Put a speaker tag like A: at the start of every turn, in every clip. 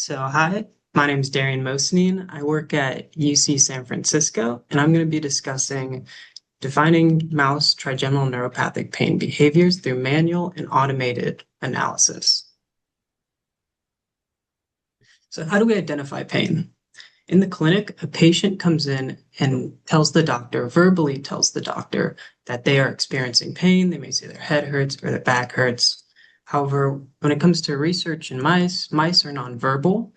A: Hi, my name is Darian Mosnine. I work at UC San Francisco, and I'm going to be discussing defining mouse trigeminal neuropathic pain behaviors through manual and automated analysis. So how do we identify pain? In the clinic, a patient comes in and verbally tells the doctor that they are experiencing pain. They may say their head hurts or their back hurts. However, when it comes to research in mice are nonverbal.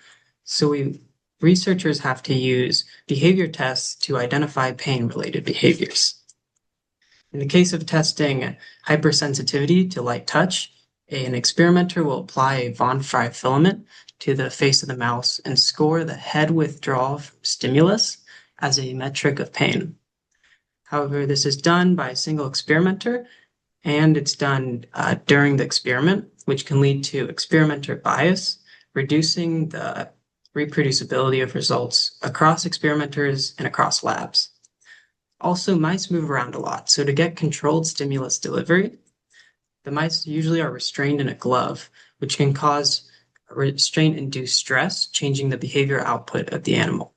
A: Researchers have to use behavior tests to identify pain-related behaviors. In the case of testing hypersensitivity to light touch, an experimenter will apply a von Frey filament to the face of the mouse and score the head withdrawal stimulus as a metric of pain. However, this is done by a single experimenter, and it's done during the experiment, which can lead to experimenter bias, reducing the reproducibility of results across experimenters and across labs. Also, mice move around a lot, so to get controlled stimulus delivery, the mice usually are restrained in a glove, which can cause restraint-induced stress, changing the behavior output of the animal.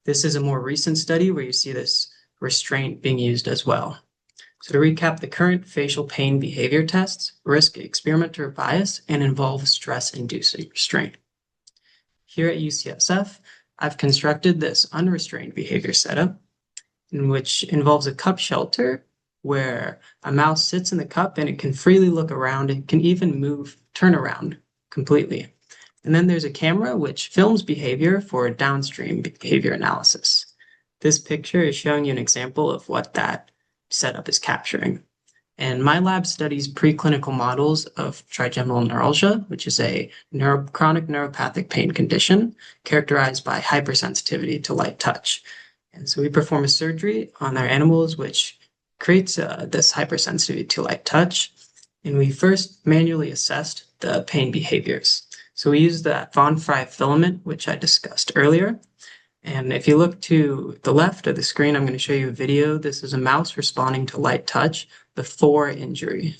A: This is a more recent study where you see this restraint being used as well. So to recap, the current facial pain behavior tests risk experimenter bias and involve stress-inducing restraint. Here at UCSF, I've constructed this unrestrained behavior setup, in which involves a cup shelter where a mouse sits in the cup and it can freely look around. It can even turn around completely. And then there's a camera which films behavior for downstream behavior analysis. This picture is showing you an example of what that setup is capturing. And my lab studies preclinical models of trigeminal neuralgia, which is a chronic neuropathic pain condition characterized by hypersensitivity to light touch. And so we perform a surgery on our animals, which creates this hypersensitivity to light touch. And we first manually assessed the pain behaviors. So we used that von Frey filament, which I discussed earlier. And if you look to the left of the screen, I'm going to show you a video. This is a mouse responding to light touch before injury.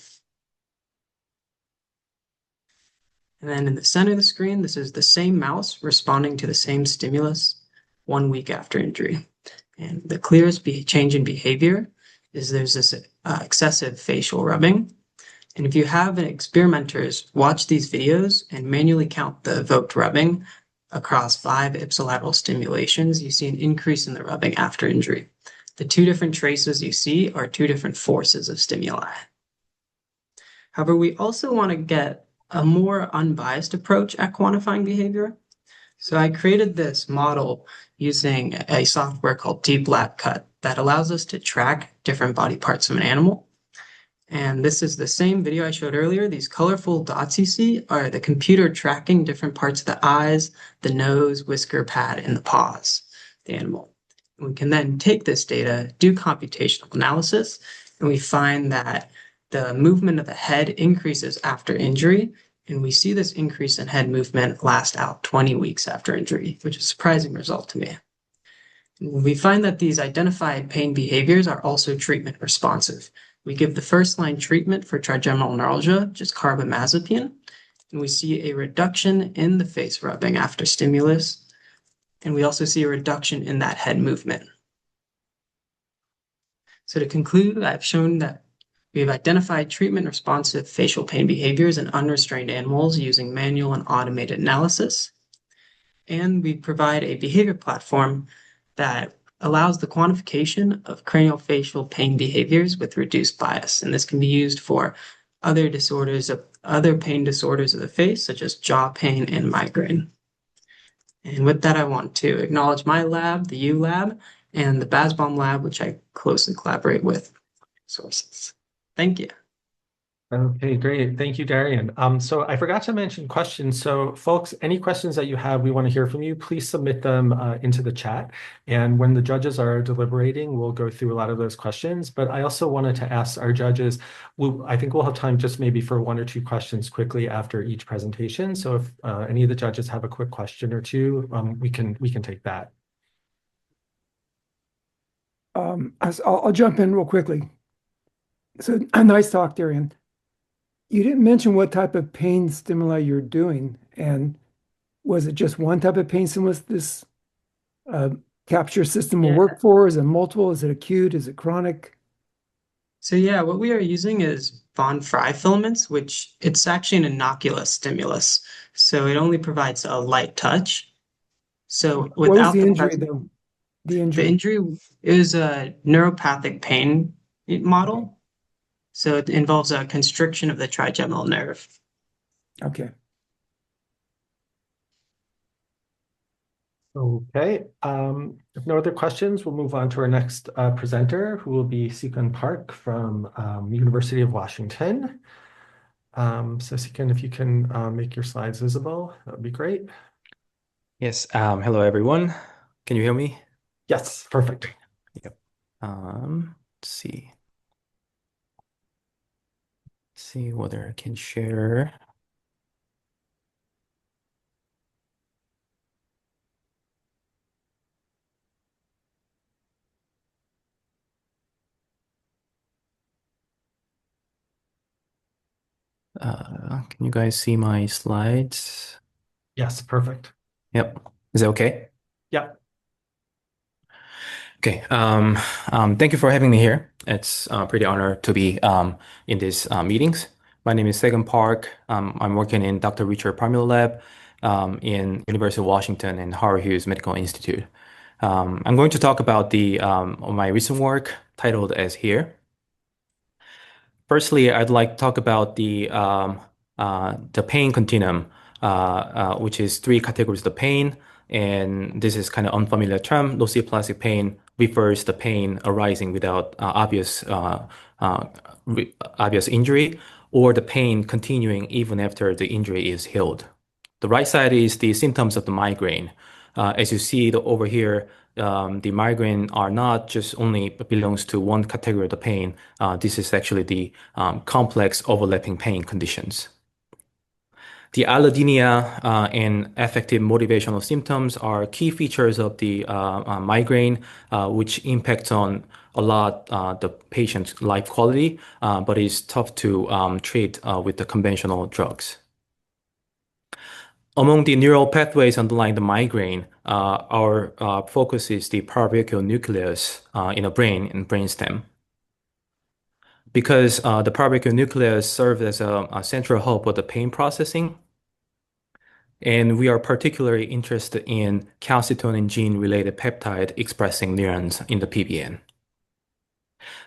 A: And then in the center of the screen, this is the same mouse responding to the same stimulus 1 week after injury. And the clearest change in behavior is there's this excessive facial rubbing. And if you have experimenters watch these videos and manually count the evoked rubbing across 5 ipsilateral stimulations, you see an increase in the rubbing after injury. The 2 different traces you see are 2 different forces of stimuli. However, we also want to get a more unbiased approach at quantifying behavior. So I created this model using a software called Deep Lab Cut that allows us to track different body parts of an animal. And this is the same video I showed earlier. These colorful dots you see are the computer tracking different parts of the eyes, the nose, whisker pad, and the paws of the animal. And we can then take this data, do computational analysis, and we find that the movement of the head increases after injury. And we see this increase in head movement last out 20 weeks after injury, which is a surprising result to me. We find that these identified pain behaviors are also treatment responsive. We give the first-line treatment for trigeminal neuralgia, just carbamazepine, and we see a reduction in the face rubbing after stimulus, and we also see a reduction in that head movement. So to conclude, I've shown that we've identified treatment-responsive facial pain behaviors in unrestrained animals using manual and automated analysis, and we provide a behavior platform that allows the quantification of craniofacial pain behaviors with reduced bias. And this can be used for other pain disorders of the face, such as jaw pain and migraine. And with that, I want to acknowledge my lab, the U Lab, and the Basbaum Lab, which I closely collaborate with sources. Thank you.
B: Okay, great. Thank you, Darian. So I forgot to mention questions. So folks, any questions that you have, we want to hear from you. Please submit them into the chat. And when the judges are deliberating, we'll go through a lot of those questions. But I also wanted to ask our judges, I think we'll have time just maybe for 1 or 2 questions quickly after each presentation. So if any of the judges have a quick question or two, we can take that.
C: I'll jump in real quickly. So a nice talk, Darian. You didn't mention what type of pain stimuli you're doing, and was it just one type of pain stimulus this uh, capture system will
A: Yeah.
C: work for? Is it multiple? Is it acute? Is it chronic?
A: So yeah, what we are using is von Frey filaments, which it's actually an innocuous stimulus. So it only provides a light touch. So
C: What was
A: without
C: the
A: the
C: injury
A: presence,
C: though? The
A: the
C: injury.
A: injury is a neuropathic pain model. So it involves a constriction of the trigeminal nerve.
C: Okay.
B: Okay. If no other questions, we'll move on to our next presenter, who will be Sekun Park from University of Washington. So Sekun, if you can make your slides visible, that would be great.
D: Yes, hello everyone. Can you hear me?
B: Yes, perfect.
D: Yep. Let's see. See whether I can share. Can you guys see my slides?
B: Yes, perfect.
D: Yep. Is that okay?
B: Yeah.
D: Okay. Thank you for having me here. It's a pretty honor to be in these meetings. My name is Sekun Park. I'm working in Dr. Richard Parmil Lab in University of Washington and Howard Hughes Medical Institute. I'm going to talk about my recent work titled as here. Firstly, I'd like to talk about the pain continuum, which is three categories of pain, and this is kind of unfamiliar term. Nociplastic pain refers to pain arising without obvious injury, or the pain continuing even after the injury is healed. The right side is the symptoms of the migraine. As you see over here, the migraine are not just only belongs to one category of the pain. This is actually the complex overlapping pain conditions. The allodynia and affective motivational symptoms are key features of the migraine, which impacts on a lot the patient's life quality, but is tough to treat with the conventional drugs. Among the neural pathways underlying the migraine, our focus is the parabrachial nucleus in the brain and brainstem. Because the parabrachial nucleus serves as a central hub of the pain processing, and we are particularly interested in calcitonin gene-related peptide expressing neurons in the PBN.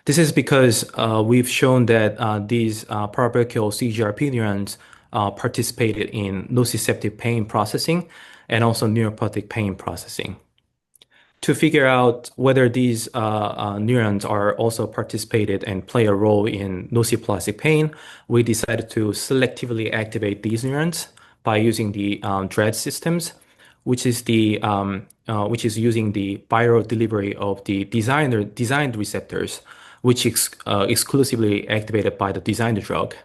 D: This is because we've shown that these parabrachial CGRP neurons participated in nociceptive pain processing and also neuropathic pain processing. To figure out whether these neurons are also participated and play a role in nociplastic pain, we decided to selectively activate these neurons by using the DREAD systems, which is using the viral delivery of the designed receptors, which is exclusively activated by the designed drug.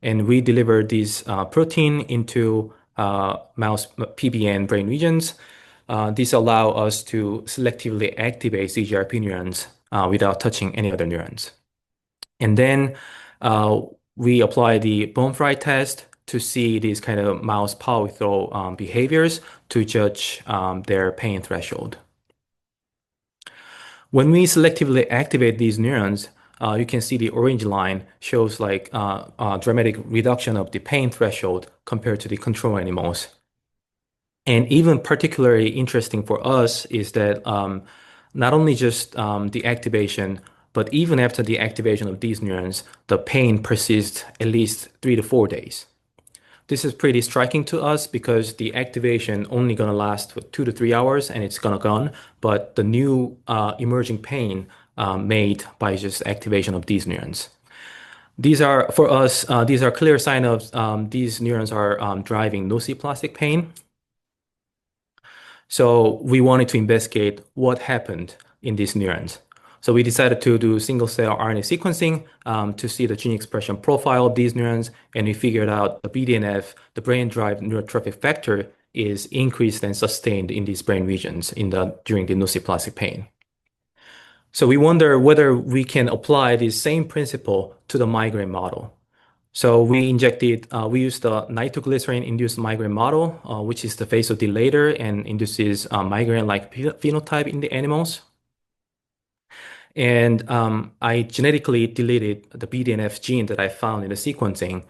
D: And we deliver this protein into mouse PBN brain regions. These allow us to selectively activate CGRP neurons without touching any other neurons. And then we apply the bone fry test to see these kind of mouse power withdrawal behaviors to judge their pain threshold. When we selectively activate these neurons, you can see the orange line shows like a dramatic reduction of the pain threshold compared to the control animals. And even particularly interesting for us is that not only just the activation, but even after the activation of these neurons, the pain persists at least 3 to 4 days. This is pretty striking to us because the activation only gonna last for 2 to 3 hours and it's gonna gone, but the new emerging pain made by just activation of these neurons. These are, for us, these are clear sign of these neurons are driving nociplastic pain. So we wanted to investigate what happened in these neurons. So we decided to do single-cell RNA sequencing to see the gene expression profile of these neurons, and we figured out the BDNF, the brain-derived neurotrophic factor, is increased and sustained in these brain regions during the nociplastic pain. So we wonder whether we can apply this same principle to the migraine model. So we used the nitroglycerin-induced migraine model, which is the vasodilator and induces migraine-like phenotype in the animals. And I genetically deleted the BDNF gene that I found in the sequencing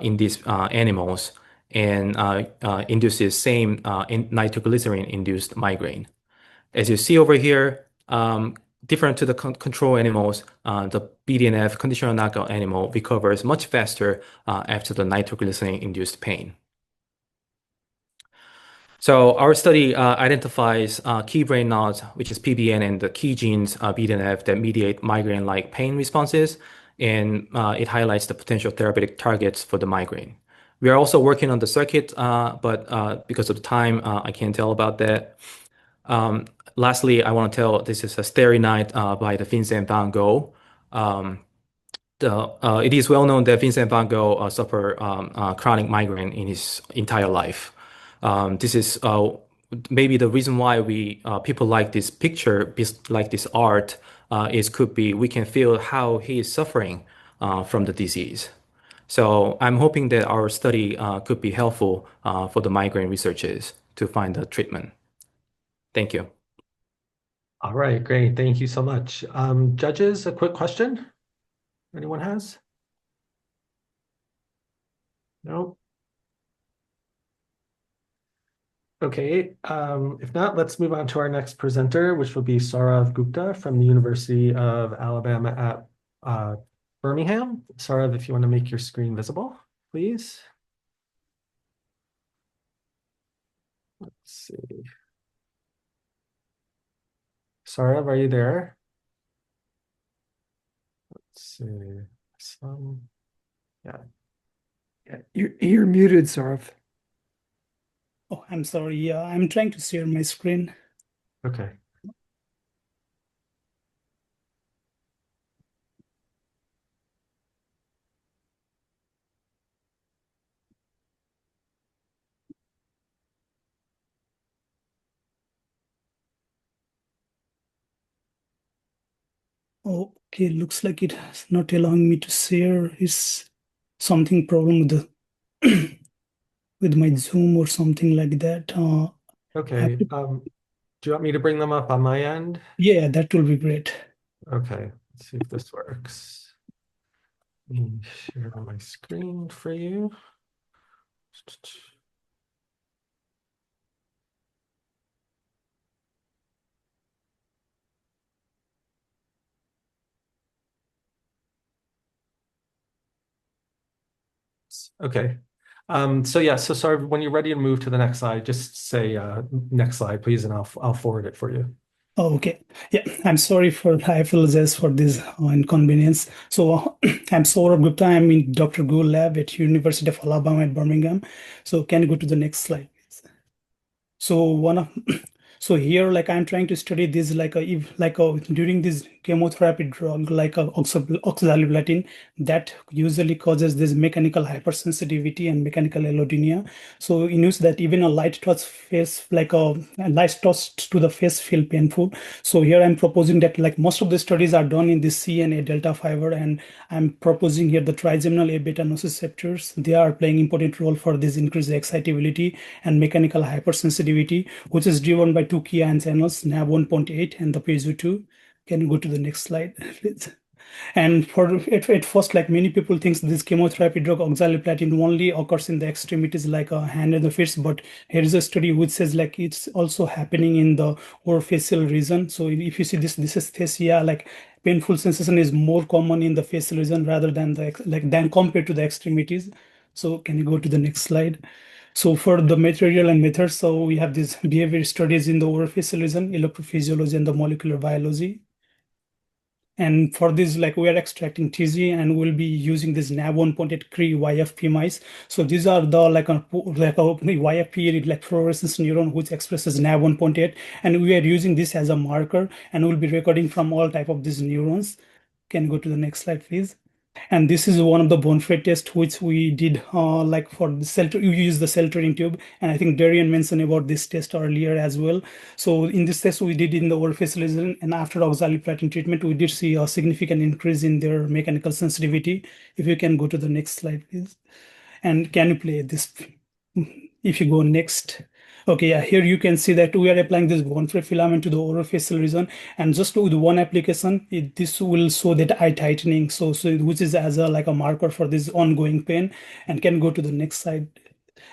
D: in these animals and induces same nitroglycerin-induced migraine. As you see over here, different to the control animals, the BDNF conditional knockout animal recovers much faster after the nitroglycerin-induced pain. So our study identifies key brain nodes, which is PBN, and the key genes BDNF that mediate migraine-like pain responses, and it highlights the potential therapeutic targets for the migraine. We are also working on the circuit, but because of the time, I can't tell about that. Lastly, I want to tell this is a Starry Night by the Vincent van Gogh. It is well known that Vincent van Gogh suffered chronic migraine in his entire life. This is maybe the reason why people like this picture, like this art, could be we can feel how he is suffering from the disease. So I'm hoping that our study could be helpful for the migraine researchers to find a treatment. Thank you.
B: All right, great. Thank you so much. Judges, a quick question? Anyone has? No? Okay, if not, let's move on to our next presenter, which will be Saurav Gupta from the University of Alabama at Birmingham. Saurav, if you want to make your screen visible, please. Let's see. Saurav, are you there? Let's see.
C: Yeah, you're muted, Saurav.
E: Oh, I'm sorry. Yeah, I'm trying to share my screen.
B: Okay.
E: Okay, looks like it is not allowing me to share. Is something problem with the with my Zoom or something like that?
B: Okay. Do you want me to bring them up on my end?
E: Yeah, that will be great.
B: Okay. Let's see if this works. Let me share my screen for you. Okay. So sorry, when you're ready to move to the next slide, just say next slide, please, and I'll forward it for you.
E: Oh, okay. Yeah, I apologize for this inconvenience. So I'm Saurav Gupta. I'm in Dr. Gould lab at University of Alabama at Birmingham. So can you go to the next slide, please? So so here, like I'm trying to study this, during this chemotherapy drug, oxaliplatin, that usually causes this mechanical hypersensitivity and mechanical allodynia. So in use that even a light touch to the face feel painful. So here I'm proposing that like most of the studies are done in the C and A delta fiber, and I'm proposing here the trigeminal Aβ-nociceptors. They are playing important role for this increased excitability and mechanical hypersensitivity, which is driven by two key ion channels, NaV1.8 and the piezo2. Can you go to the next slide, please? And at first, like many people think this chemotherapy drug oxaliplatin only occurs in the extremities like a hand and the fist, but here is a study which says like it's also happening in the orofacial region. So if you see this is fascia, like painful sensation is more common in the facial region rather than than compared to the extremities. So can you go to the next slide? So for the material and methods, so we have these behavior studies in the orofacial region, electrophysiology, and the molecular biology. And for this, like we are extracting TG and we'll be using this NaV1.8 Cree YFP mice. So these are the YFP like fluorescence neuron which expresses NaV1.8, and we are using this as a marker, and we'll be recording from all type of these neurons. Can you go to the next slide, please? And this is one of the bone freight tests which we did like for the cell, you use the cell turning tube. And I think Darian mentioned about this test earlier as well. So in this test we did in the orofacial region, and after oxaliplatin treatment, we did see a significant increase in their mechanical sensitivity. If you can go to the next slide, please. And can you play this? If you go next. Okay, yeah, here you can see that we are applying this bone freight filament to the orofacial region, and just with one application, this will show that eye tightening. So which is as a like a marker for this ongoing pain. And can go to the next slide.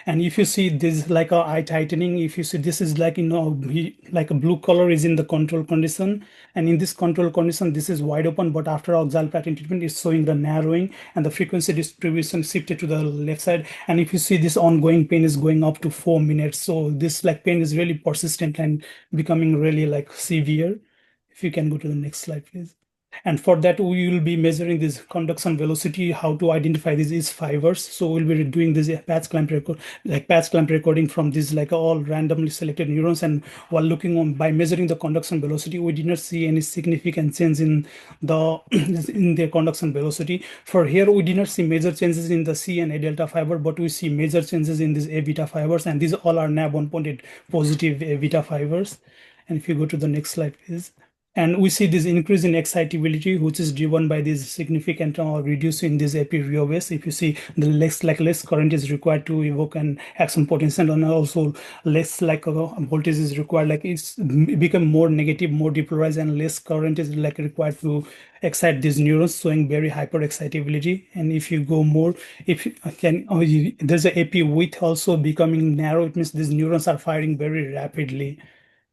E: And if you see this like a eye tightening, if you see this is like, like a blue color is in the control condition. And in this control condition, this is wide open, but after oxaliplatin treatment, it's showing the narrowing and the frequency distribution shifted to the left side. And if you see this ongoing pain is going up to 4 minutes. So this like pain is really persistent and becoming really like severe. If you can go to the next slide, please. And for that, we will be measuring this conduction velocity, how to identify these fibers. So we'll be doing this patch clamp recording from these like all randomly selected neurons. And while looking on by measuring the conduction velocity, we did not see any significant change in the in their conduction velocity. For here, we did not see major changes in the C and A delta fiber, but we see major changes in these A beta fibers, and these all are NAV1.8 positive A beta fibers. And if you go to the next slide, please. And we see this increase in excitability, which is driven by this significant reduce in this epi-rheobase. If you see the less current is required to evoke an action potential, and also less voltage is required, like it's become more negative, more depolarized, and less current is like required to excite these neurons, showing very hyper excitability. And if you go more, if you can, there's a epi width also becoming narrow. It means these neurons are firing very rapidly.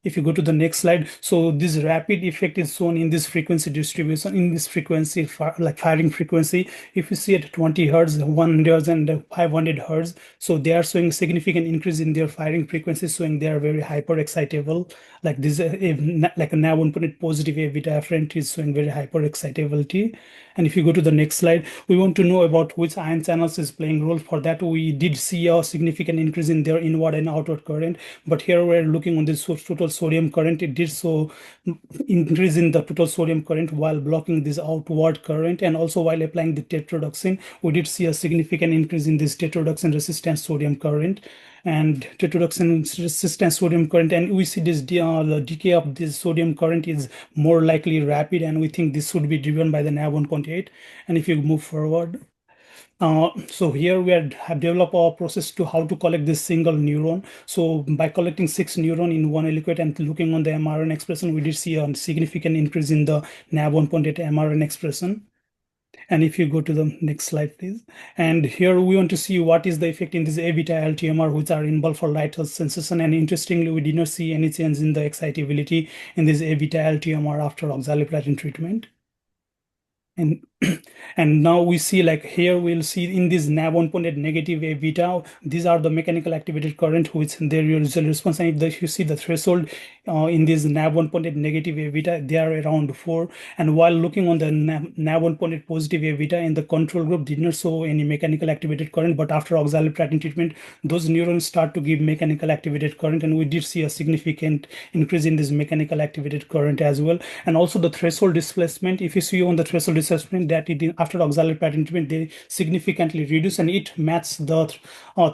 E: If you go to the next slide, so this rapid effect is shown in this frequency distribution, in this frequency, like firing frequency. If you see at 20 hertz, 100 and 500 hertz, so they are showing significant increase in their firing frequency, showing they are very hyper excitable. Like this, like a NAV1.8 positive A beta afferent is showing very hyper excitability. And if you go to the next slide, we want to know about which ion channels is playing role. For that, we did see a significant increase in their inward and outward current. But here we're looking on this total sodium current. It did so increase in the total sodium current while blocking this outward current. And also while applying the tetrodotoxin, we did see a significant increase in this tetrodotoxin resistant sodium current and tetrodotoxin resistant sodium current. And we see this the decay of this sodium current is more likely rapid, and we think this should be driven by the NAV1.8. And if you move forward, so here we have developed a process to how to collect this single neuron. So by collecting 6 neurons in one aliquot and looking on the mRNA expression, we did see a significant increase in the NAV1.8 mRNA expression. And if you go to the next slide, please. And here we want to see what is the effect in this A beta LTMR, which are involved for light sensation. And interestingly, we did not see any change in the excitability in this A beta LTMR after oxaliplatin treatment. And and now we see like here we'll see in this NAV1.8 negative A beta, these are the mechanical activated current which their usual response. And if you see the threshold in this NAV1.8 negative A beta, they are around 4. And while looking on the NAV1.8 positive A beta in the control group, did not show any mechanical activated current, but after oxaliplatin treatment, those neurons start to give mechanical activated current, and we did see a significant increase in this mechanical activated current as well. And also the threshold displacement, if you see on the threshold displacement that after oxaliplatin treatment, they significantly reduce, and it matches the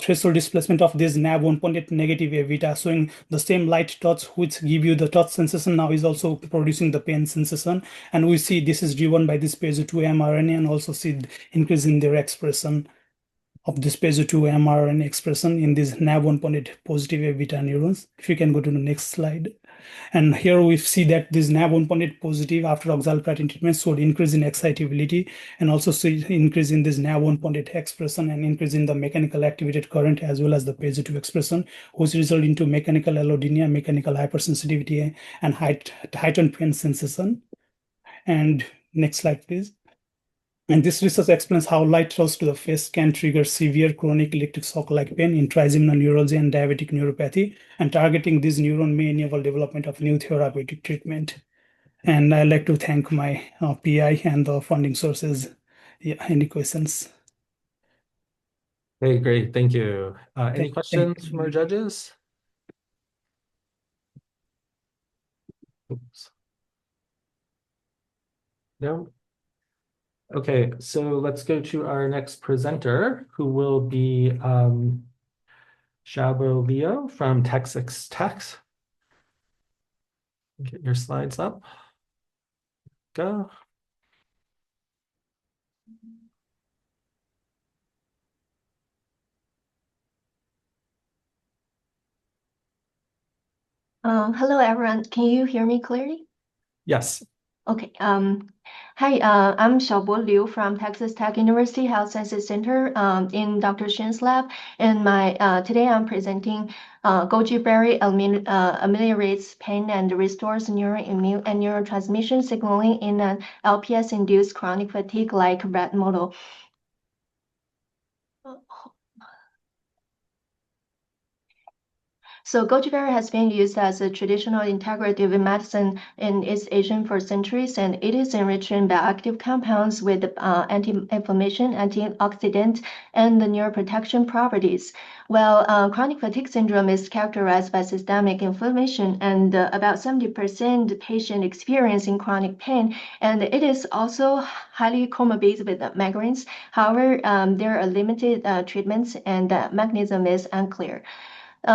E: threshold displacement of this NAV1.8 negative A beta, showing the same light touch which give you the touch sensation now is also producing the pain sensation. And we see this is driven by this piezo-2 mRNA, and also see increase in their expression of this piezo-2 mRNA expression in these NAV1.8 positive A beta neurons. If you can go to the next slide. And here we see that this NAV1.8 positive after oxaliplatin treatment showed increase in excitability, and also see increase in this NAV1.8 expression and increase in the mechanical activated current as well as the piezo-2 expression, which result into mechanical allodynia, mechanical hypersensitivity, and heightened pain sensation. And next slide, please. And this research explains how light thrust to the face can trigger severe chronic electric shock-like pain in trigeminal neurology and diabetic neuropathy, and targeting this neuron may enable development of new therapeutic treatment. And I'd like to thank my PI and the funding sources. Yeah, any questions?
B: Hey, great. Thank you. Any
E: Thank
B: questions
E: you.
B: from our judges? Oops. No? Okay, so let's go to our next presenter, who will be Xiaobo Liu from Texas Tech. Get your slides up. Go.
F: Hello, everyone. Can you hear me clearly?
B: Yes.
F: Okay. Hi, I'm Xiaobo Liu from Texas Tech University Health Sciences Center in Dr. Shen's lab. And today I'm presenting goji berry ameliorates pain and restores neuroimmune and neurotransmission signaling in an LPS-induced chronic fatigue-like rat model. So goji berry has been used as a traditional integrative medicine in East Asia for centuries, and it is enriched in bioactive compounds with anti-inflammation, antioxidant, and the neuroprotection properties. Well, chronic fatigue syndrome is characterized by systemic inflammation, and about 70% patient experiencing chronic pain, and it is also highly comorbid with migraines. However, there are limited treatments, and the mechanism is unclear.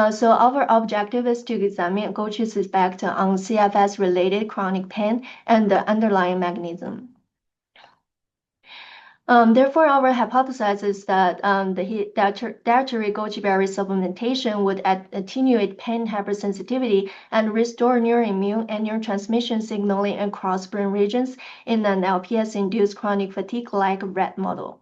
F: So our objective is to examine goji's effect on CFS-related chronic pain and the underlying mechanism. Therefore, our hypothesis is that the dietary goji berry supplementation would attenuate pain hypersensitivity and restore neuroimmune and neurotransmission signaling across brain regions in an LPS-induced chronic fatigue-like rat model.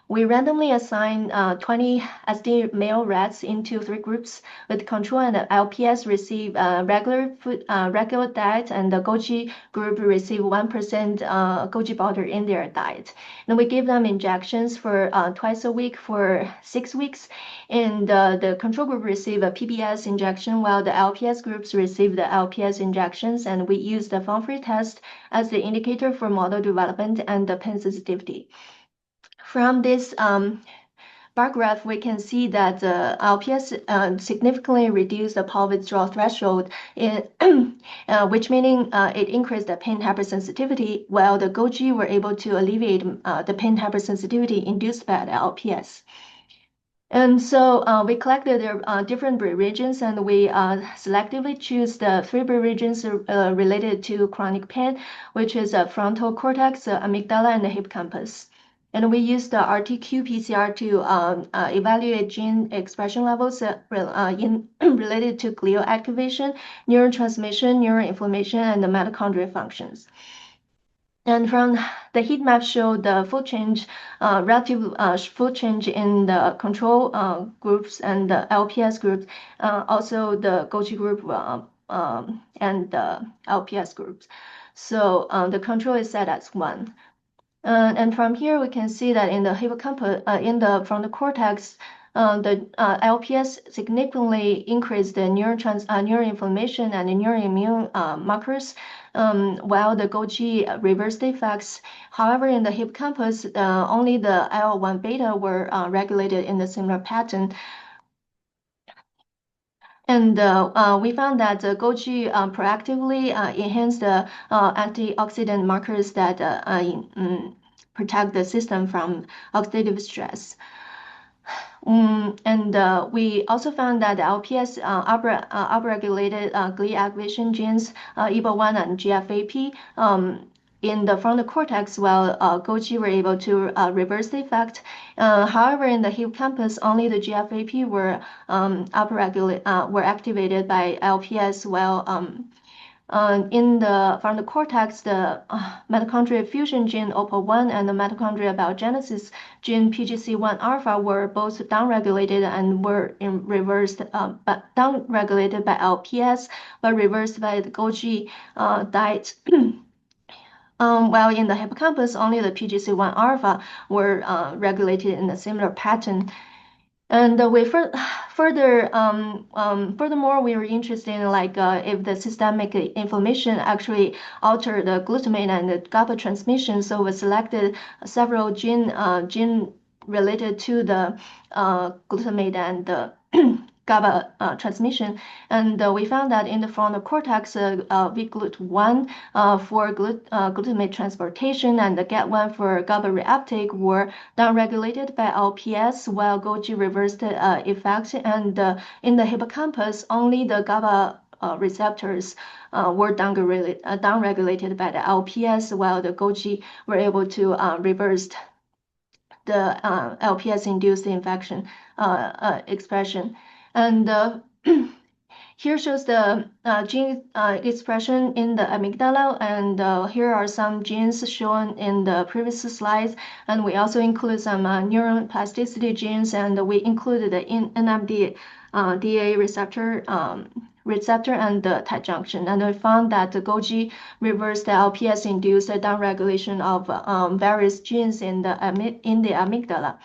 F: We randomly assigned 20 SD male rats into 3 groups, with control and LPS receive regular diet, and the goji group receive 1% goji powder in their diet. And we give them injections for twice a week for 6 weeks, and the control group receive a PBS injection, while the LPS groups receive the LPS injections, and we use the Fong-Free test as the indicator for model development and the pain sensitivity. From this bar graph, we can see that the LPS significantly reduced the pulse withdrawal threshold, which meaning it increased the pain hypersensitivity, while the goji were able to alleviate the pain hypersensitivity induced by the LPS. And so we collected their different brain regions, and we selectively choose the 3 brain regions related to chronic pain, which is frontal cortex, amygdala, and the hippocampus. And we use the RT-qPCR to evaluate gene expression levels related to glial activation, neurotransmission, neuroinflammation, and the mitochondrial functions. And from the heat map showed the full change, relative full change in the control groups and the LPS groups, also the goji group and the LPS groups. So the control is set as 1. And from here, we can see that in the hippocampus, from the cortex, the LPS significantly increased the neuroinflammation and the neuroimmune markers, while the goji reversed the effects. However, in the hippocampus, only the IL-1 beta were regulated in a similar pattern. And we found that the goji proactively enhanced the antioxidant markers that protect the system from oxidative stress. And we also found that the LPS upregulated glia activation genes, EBA1 and GFAP, in the frontal cortex, while goji were able to reverse the effect. However, in the hippocampus, only the GFAP were activated by LPS, while from the cortex, the mitochondrial fusion gene OPA1 and the mitochondrial biogenesis gene PGC1 alpha were both downregulated and were reversed, but downregulated by LPS, but reversed by the goji diet. While in the hippocampus, only the PGC1 alpha were regulated in a similar pattern. And furthermore, we were interested in if the systemic inflammation actually altered the glutamate and the GABA transmission. So we selected several gene related to the glutamate and the GABA transmission, and we found that in the frontal cortex, VGlut1 for glutamate transportation and the GAT1 for GABA reuptake were downregulated by LPS, while Golgi reversed the effect, and in the hippocampus, only the GABA receptors were downregulated by the LPS, while the Golgi were able to reverse the LPS-induced infection expression. And here shows the gene expression in the amygdala, and here are some genes shown in the previous slides. And we also include some neuron plasticity genes, and we included the NMDA receptor and the tight junction. And we found that the Golgi reversed the LPS-induced downregulation of various genes in the amygdala.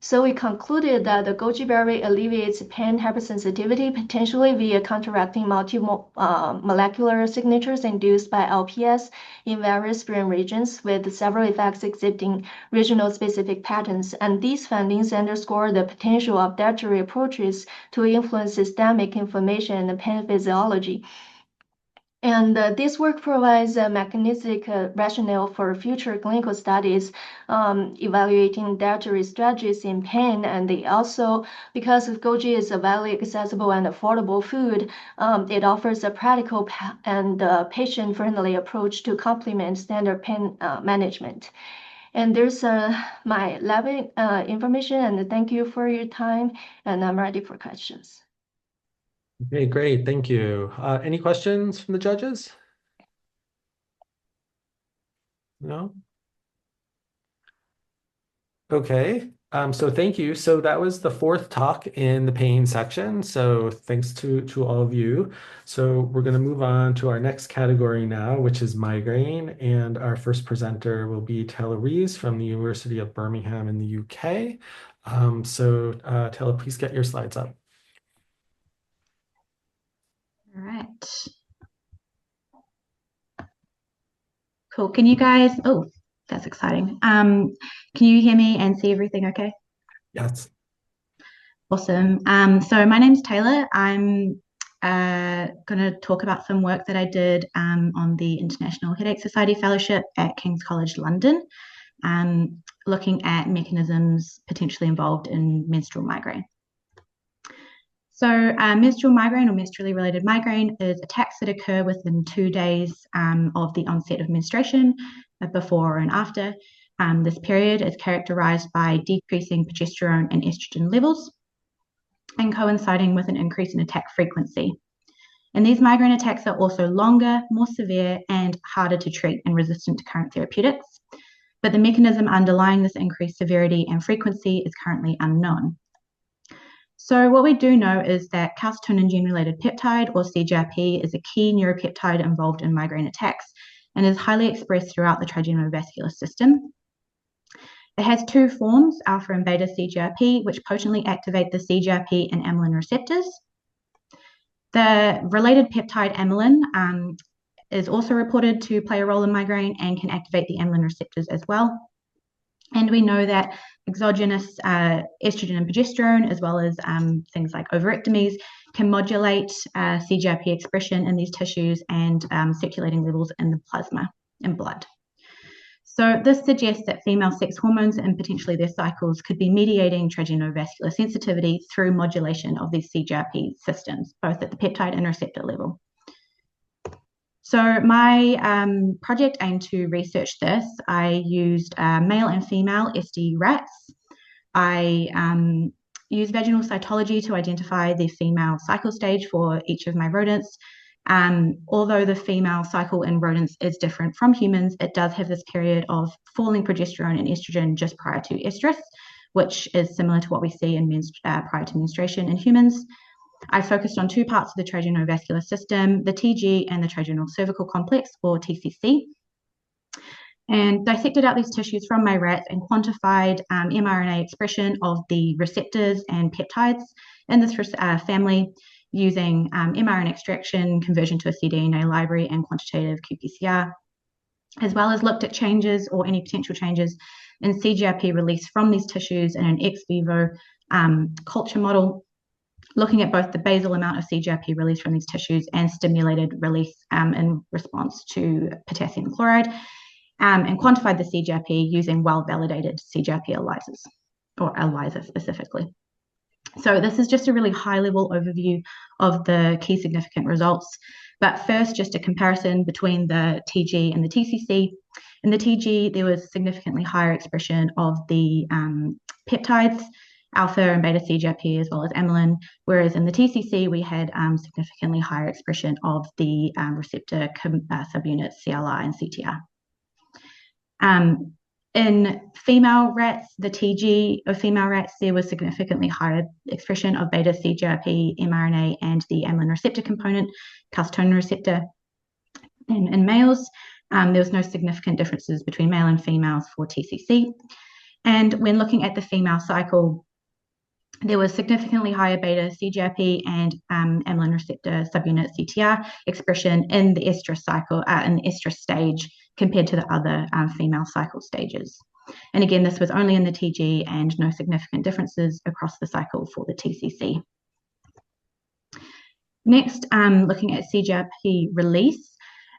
F: So we concluded that the Golgi berry alleviates pain hypersensitivity, potentially via counteracting multi-molecular signatures induced by LPS in various brain regions, with several effects exhibiting regional specific patterns. And these findings underscore the potential of dietary approaches to influence systemic inflammation and pain physiology. And this work provides a mechanistic rationale for future clinical studies evaluating dietary strategies in pain. And they also, because Golgi is a widely accessible and affordable food, it offers a practical and patient-friendly approach to complement standard pain management. And there's my lab information, and thank you for your time, and I'm ready for questions.
B: Okay, great. Thank you. Any questions from the judges? No? Okay. So thank you. So that was the fourth talk in the pain section. So thanks to all of you. So we're going to move on to our next category now, which is migraine. And our first presenter will be Taylor Rees from the University of Birmingham in the UK. Taylor, please get your slides up.
G: All right. Cool. Can you guys, oh, that's exciting. Can you hear me and see everything okay?
B: Yes.
G: Awesome. So my name's Taylor. I'm going to talk about some work that I did on the International Headache Society Fellowship at King's College London, looking at mechanisms potentially involved in menstrual migraine. So menstrual migraine or menstrually related migraine is attacks that occur within 2 days of the onset of menstruation, before and after. This period is characterized by decreasing progesterone and estrogen levels and coinciding with an increase in attack frequency. And these migraine attacks are also longer, more severe, and harder to treat and resistant to current therapeutics. But the mechanism underlying this increased severity and frequency is currently unknown. So what we do know is that calcitonin gene-related peptide, or CGRP, is a key neuropeptide involved in migraine attacks and is highly expressed throughout the trigeminal vascular system. It has two forms, alpha and beta CGRP, which potently activate the CGRP and amylin receptors. The related peptide amylin is also reported to play a role in migraine and can activate the amylin receptors as well. And we know that exogenous estrogen and progesterone, as well as things like ovarectomies, can modulate CGRP expression in these tissues and circulating levels in the plasma and blood. So this suggests that female sex hormones and potentially their cycles could be mediating trigeminal vascular sensitivity through modulation of these CGRP systems, both at the peptide and receptor level. So my project aimed to research this. I used male and female SD rats. I used vaginal cytology to identify the female cycle stage for each of my rodents. Although the female cycle in rodents is different from humans, it does have this period of falling progesterone and estrogen just prior to estrus, which is similar to what we see in prior to menstruation in humans. I focused on two parts of the trigeminal vascular system, the TG and the trigeminal cervical complex, or TCC, and dissected out these tissues from my rats and quantified mRNA expression of the receptors and peptides in this family using mRNA extraction, conversion to a cDNA library, and quantitative qPCR, as well as looked at changes or any potential changes in CGRP release from these tissues in an ex vivo culture model looking at both the basal amount of CGRP released from these tissues and stimulated release in response to potassium chloride, and quantified the CGRP using well-validated CGRP ELISAs, or ELISA specifically. So this is just a really high-level overview of the key significant results. But first, just a comparison between the TG and the TCC. In the TG, there was significantly higher expression of the peptides, alpha and beta CGRP, as well as amylin, whereas in the TCC, we had significantly higher expression of the receptor subunits CLR and CTR. In female rats, the TG of female rats, there was significantly higher expression of beta CGRP, mRNA, and the amylin receptor component, calcitonin receptor. In males, there was no significant differences between male and females for TCC. And when looking at the female cycle, there was significantly higher beta CGRP and amylin receptor subunit CTR expression in the estrus cycle, in the estrus stage, compared to the other female cycle stages. And again, this was only in the TG and no significant differences across the cycle for the TCC. Next, looking at CGRP release.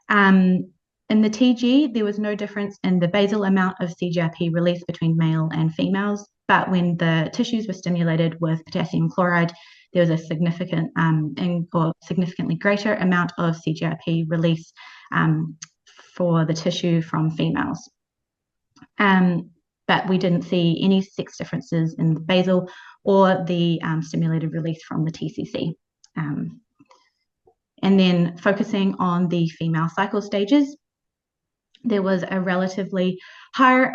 G: In the TG, there was no difference in the basal amount of CGRP release between male and females, but when the tissues were stimulated with potassium chloride, there was a significant or significantly greater amount of CGRP release for the tissue from females. But we didn't see any sex differences in the basal or the stimulated release from the TCC. And then focusing on the female cycle stages, there was a relatively higher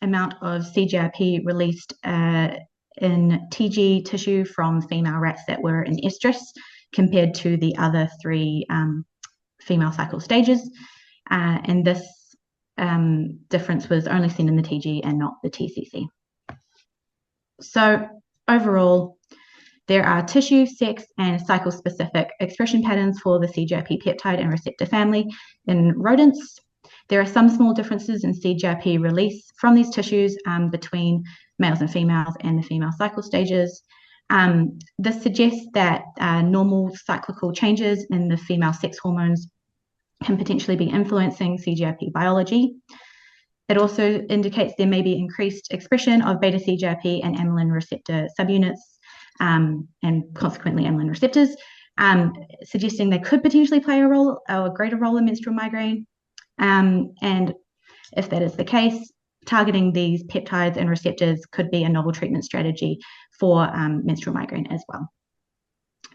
G: amount of CGRP released in TG tissue from female rats that were in estrus compared to the other three female cycle stages. And this difference was only seen in the TG and not the TCC. So overall, there are tissue, sex, and cycle-specific expression patterns for the CGRP peptide and receptor family in rodents. There are some small differences in CGRP release from these tissues between males and females and the female cycle stages. This suggests that normal cyclical changes in the female sex hormones can potentially be influencing CGRP biology. It also indicates there may be increased expression of beta CGRP and amylin receptor subunits and consequently amylin receptors, suggesting they could potentially play a role, or a greater role in menstrual migraine. And if that is the case, targeting these peptides and receptors could be a novel treatment strategy for menstrual migraine as well.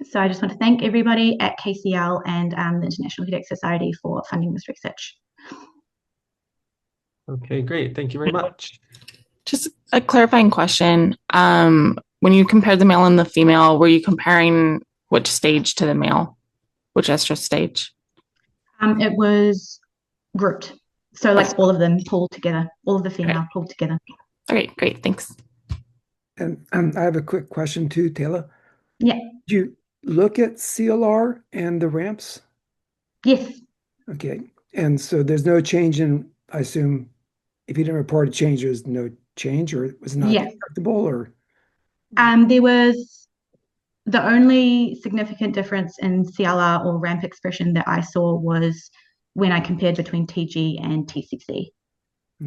G: So I just want to thank everybody at KCL and the International Headache Society for funding this research.
B: Okay, great. Thank you very much.
H: Just a clarifying question. When you compared the male and the female, were you comparing which stage to the male? Which estrus stage?
G: It was grouped. So like all of them pulled together, all of the female pulled together.
H: Okay, great. Thanks.
C: And I have a quick question too, Taylor.
G: Yeah.
C: Did you look at CLR and the ramps?
G: Yes.
C: Okay. And so there's no change in, I assume, if you didn't report a change, there's no change, or it was not detectable, or?
G: There was the only significant difference in CLR or ramp expression that I saw was when I compared between TG and TCC.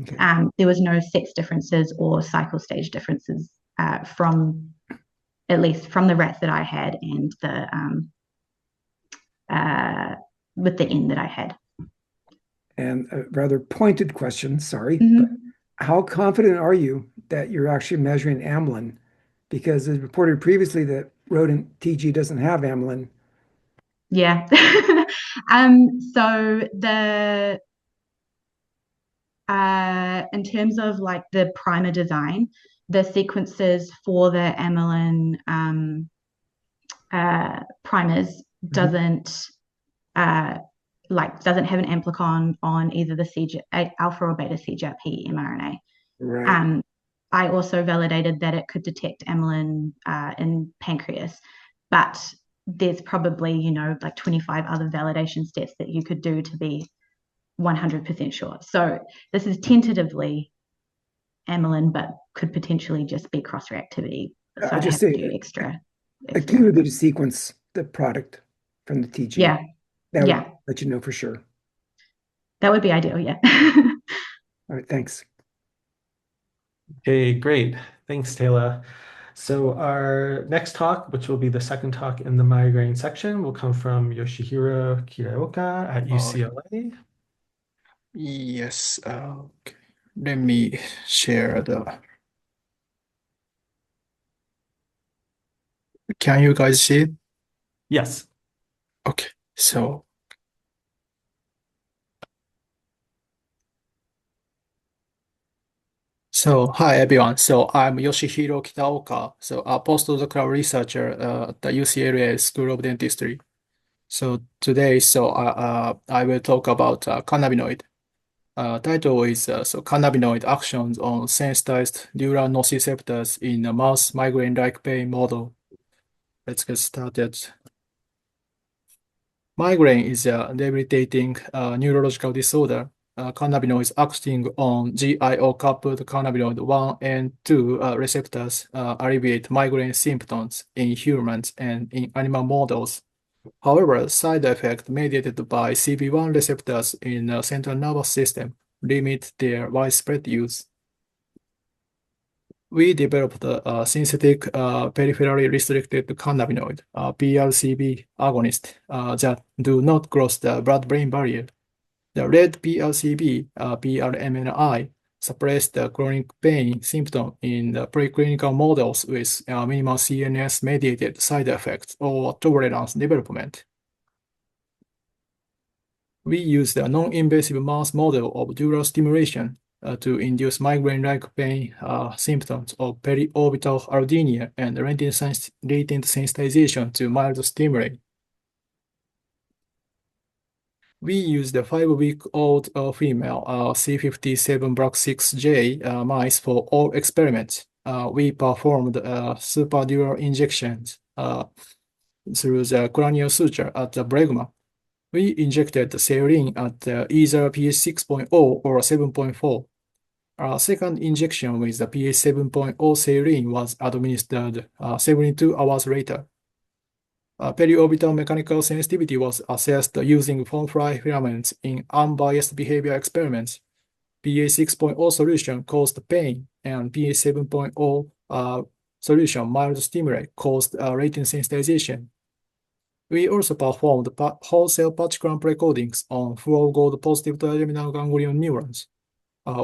G: Okay. There was no sex differences or cycle stage differences from, at least from the rats that I had and the with the N that I had.
C: And a rather pointed question, sorry, but how confident are you that you're actually measuring amylin? Because it's reported previously that rodent TG doesn't have amylin.
G: Yeah. So the in terms of like the primer design, the sequences for the amylin primers doesn't have an amplicon on either the alpha or beta CGRP mRNA.
C: Right.
G: I also validated that it could detect amylin in pancreas, but there's probably, like 25 other validation steps that you could do to be 100% sure. So this is tentatively amylin, but could potentially just be cross-reactivity. So I just have to do extra
C: A key would be to sequence the product from the TG.
G: Yeah.
C: That would
G: Yeah.
C: let you know for sure.
G: That would be ideal, yeah.
C: All right, thanks.
B: Okay, great. Thanks, Taylor. So our next talk, which will be the second talk in the migraine section, will come from Yoshihiro Kiraoka at UCLA.
I: Yes. Okay. Let me share the. Can you guys see it?
B: Yes.
I: Okay. So hi everyone. So I'm Yoshihiro Kitaoka. So a postdoctoral researcher at the UCLA School of Dentistry. So today, I will talk about cannabinoid. Title is so cannabinoid actions on sensitized neural nociceptors in a mouse migraine-like pain model. Let's get started. Migraine is a debilitating neurological disorder. Cannabinoids acting on GIO-coupled cannabinoid 1 and 2 receptors alleviate migraine symptoms in humans and in animal models. However, side effects mediated by CB1 receptors in the central nervous system limit their widespread use. We developed a synthetic peripherally restricted cannabinoid, PRCB agonist, that do not cross the blood-brain barrier. The red PRCB, PRMNI, suppress the chronic pain symptom in the preclinical models with minimal CNS-mediated side effects or tolerance development. We used a non-invasive mouse model of dural stimulation to induce migraine-like pain symptoms of periorbital allodynia and latent sensitization to mild stimuli. We used a 5-week-old female C57BRAC6J mice for all experiments. We performed supradural injections through the cranial suture at the bregma. We injected the saline at either pH 6.0 or 7.4. Our second injection with the pH 7.0 saline was administered 72 hours later. Periorbital mechanical sensitivity was assessed using foam fly filaments in unbiased behavior experiments. pH 6.0 solution caused pain, and pH 7.0 solution mild stimuli caused latent sensitization. We also performed whole cell patch clamp recordings on flow gold positive trigeminal ganglion neurons.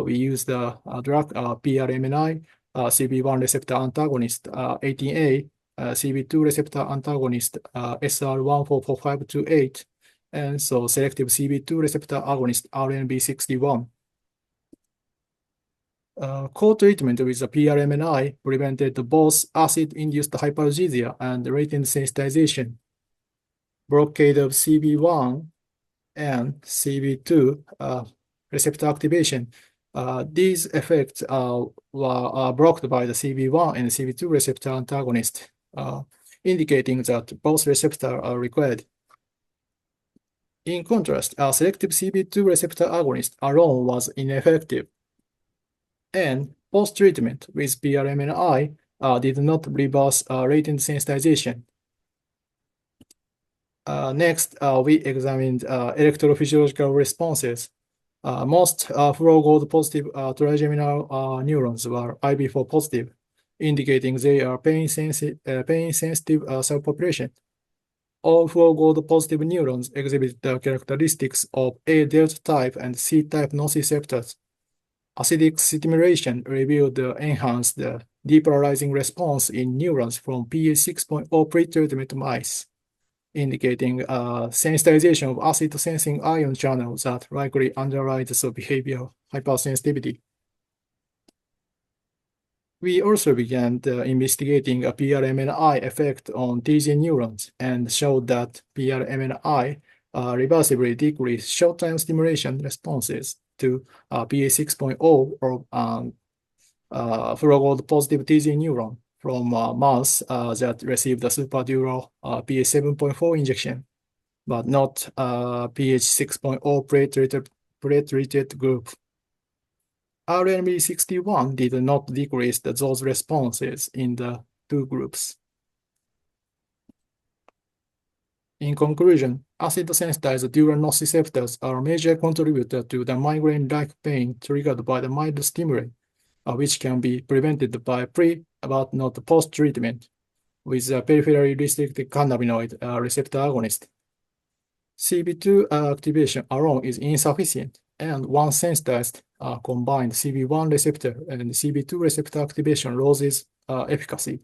I: We used the drug PRMNI, CB1 receptor antagonist 18A, CB2 receptor antagonist SR144528, and so selective CB2 receptor agonist RNB61. Co-treatment with the PRMNI prevented both acid-induced hyperalgesia and latent sensitization. Blockade of CB1 and CB2 receptor activation. These effects were blocked by the CB1 and CB2 receptor antagonist, indicating that both receptors are required. In contrast, a selective CB2 receptor agonist alone was ineffective, and post-treatment with PRMNI did not reverse latent sensitization. Next, we examined electrophysiological responses. Most flow gold positive trigeminal neurons were IB4 positive, indicating they are pain-sensitive subpopulation. All flow gold positive neurons exhibit the characteristics of A delta type and C type nociceptors. Acidic stimulation revealed the enhanced depolarizing response in neurons from pH 6.0 pre-treatment mice, indicating sensitization of acid-sensing ion channels that likely underlies the behavioral hypersensitivity. We also began investigating a PRMNI effect on TG neurons and showed that PRMNI reversibly decreased short-time stimulation responses to pH 6.0 or flow gold positive TG neuron from mouse that received the supradural pH 7.4 injection, but not pH 6.0 pre-treated group. RNB61 did not decrease those responses in the two groups. In conclusion, acid-sensitized dural nociceptors are a major contributor to the migraine-like pain triggered by the mild stimuli, which can be prevented by but not post-treatment with a peripherally restricted cannabinoid receptor agonist. CB2 activation alone is insufficient, and once sensitized, combined CB1 receptor and CB2 receptor activation loses efficacy.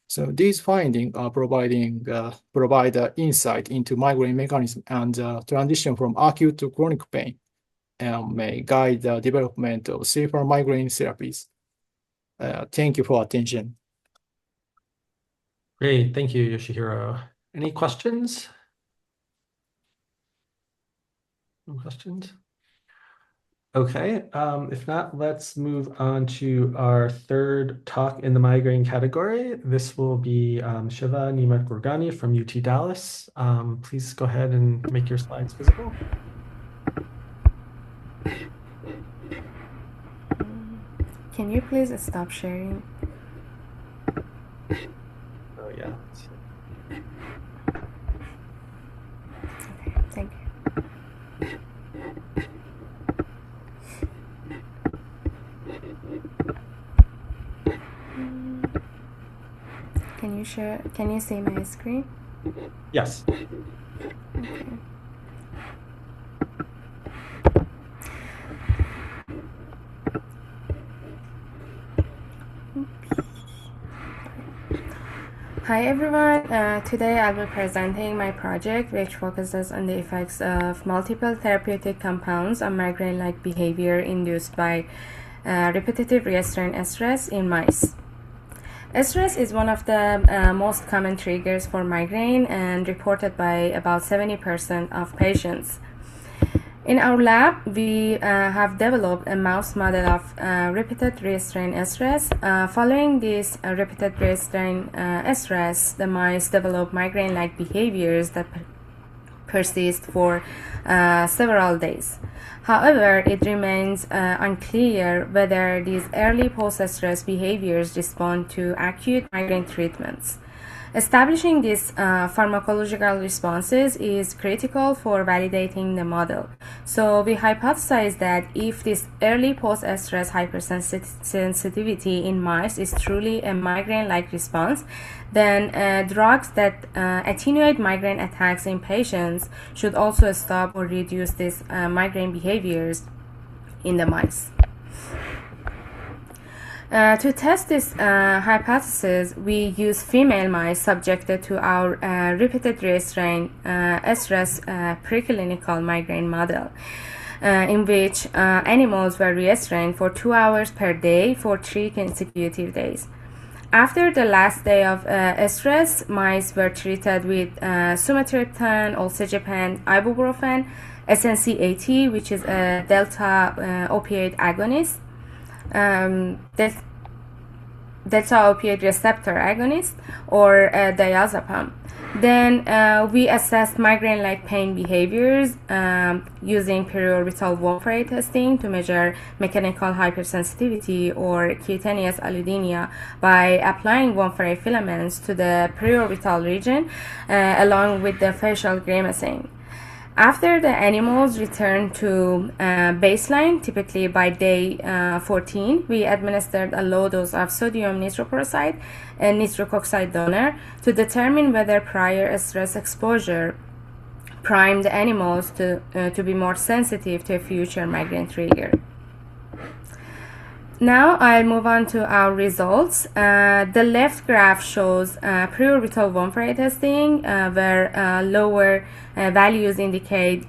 I: So these findings provide insight into migraine mechanism and transition from acute to chronic pain, and may guide the development of safer migraine therapies. Thank you for attention.
B: Great, thank you, Yoshihiro. Any questions? No questions? Okay, if not, let's move on to our third talk in the migraine category. This will be Shiva Nimat-Gorgani from UT Dallas. Please go ahead and make your slides visible.
J: Can you please stop sharing?
B: Oh, yeah.
J: Okay, thank you. Can you see my screen?
B: Yes.
J: Okay. Hi everyone, today I'll be presenting my project which focuses on the effects of multiple therapeutic compounds on migraine-like behavior induced by repetitive restrained stress in mice. Stress is one of the most common triggers for migraine and reported by about 70% of patients. In our lab, we have developed a mouse model of repeated restrained stress. Following this repeated restrained stress, the mice develop migraine-like behaviors that persist for several days. However, it remains unclear whether these early post-stress behaviors respond to acute migraine treatments. Establishing these pharmacological responses is critical for validating the model. So we hypothesize that if this early post-stress hypersensitivity in mice is truly a migraine-like response, then drugs that attenuate migraine attacks in patients should also stop or reduce these migraine behaviors in the mice. To test this hypothesis, we use female mice subjected to our repeated restrained stress preclinical migraine model, in which animals were restrained for 2 hours per day for 3 consecutive days. After the last day of stress, mice were treated with sumatriptan, olcegepan, ibuprofen, SNC-AT, which is a delta opioid agonist, delta opioid receptor agonist, or diazepam. Then we assessed migraine-like pain behaviors using periorbital warfarin testing to measure mechanical hypersensitivity or cutaneous allodynia by applying warfarin filaments to the periorbital region along with the facial grimacing. After the animals returned to baseline, typically by day 14, we administered a low dose of sodium nitroprusside, a nitric oxide donor, to determine whether prior stress exposure primed animals to be more sensitive to a future migraine trigger. Now I'll move on to our results. The left graph shows periorbital warfarin testing, where lower values indicate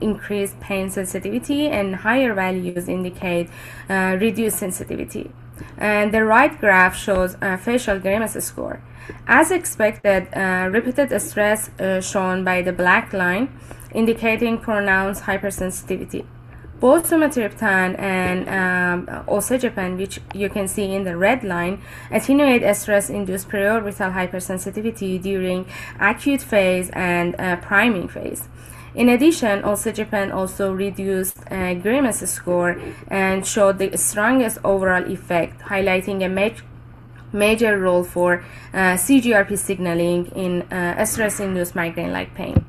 J: increased pain sensitivity and higher values indicate reduced sensitivity. And the right graph shows facial grimace score. As expected, repeated stress shown by the black line indicating pronounced hypersensitivity. Both sumatriptan and olcegepan, which you can see in the red line, attenuate stress-induced periorbital hypersensitivity during acute phase and priming phase. In addition, olcegepan also reduced grimace score and showed the strongest overall effect, highlighting a major role for CGRP signaling in stress-induced migraine-like pain.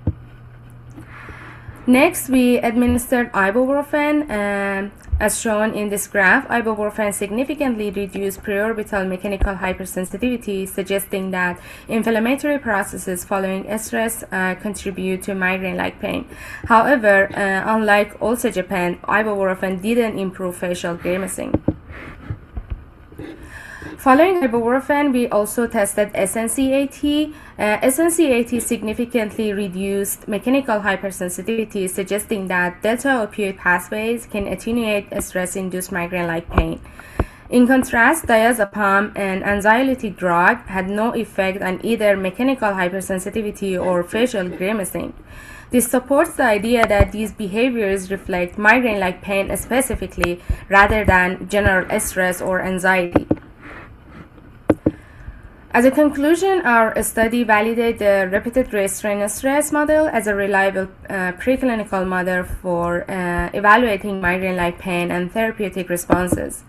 J: Next, we administered ibuprofen. As shown in this graph, ibuprofen significantly reduced preorbital mechanical hypersensitivity, suggesting that inflammatory processes following stress contribute to migraine-like pain. However, unlike olcegepan, ibuprofen didn't improve facial grimacing. Following ibuprofen, we also tested SNCAT. SNCAT significantly reduced mechanical hypersensitivity, suggesting that delta opioid pathways can attenuate stress-induced migraine-like pain. In contrast, diazepam, an anxiety drug, had no effect on either mechanical hypersensitivity or facial grimacing. This supports the idea that these behaviors reflect migraine-like pain specifically, rather than general stress or anxiety. As a conclusion, our study validated the repeated restraint stress model as a reliable preclinical model for evaluating migraine-like pain and therapeutic responses.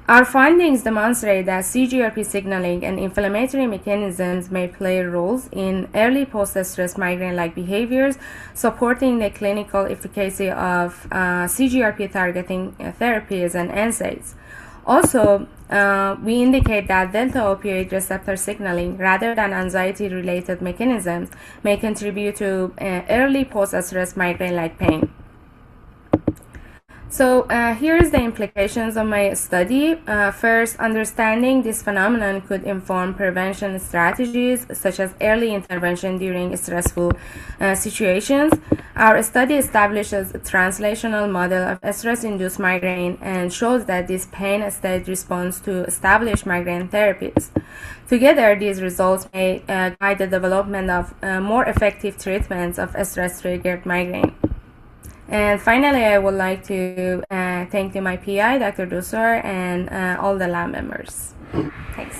J: Our findings demonstrate that CGRP signaling and inflammatory mechanisms may play roles in early post-stress migraine-like behaviors, supporting the clinical efficacy of CGRP targeting therapies and NSAIDs. Also, we indicate that delta opioid receptor signaling, rather than anxiety-related mechanisms, may contribute to early post-stress migraine-like pain. So here is the implications of my study. First, understanding this phenomenon could inform prevention strategies, such as early intervention during stressful situations. Our study establishes a translational model of stress-induced migraine and shows that this pain state responds to established migraine therapies. Together, these results may guide the development of more effective treatments of stress-triggered migraine. And finally, I would like to thank my PI, Dr. Russo, and all the lab members. Thanks.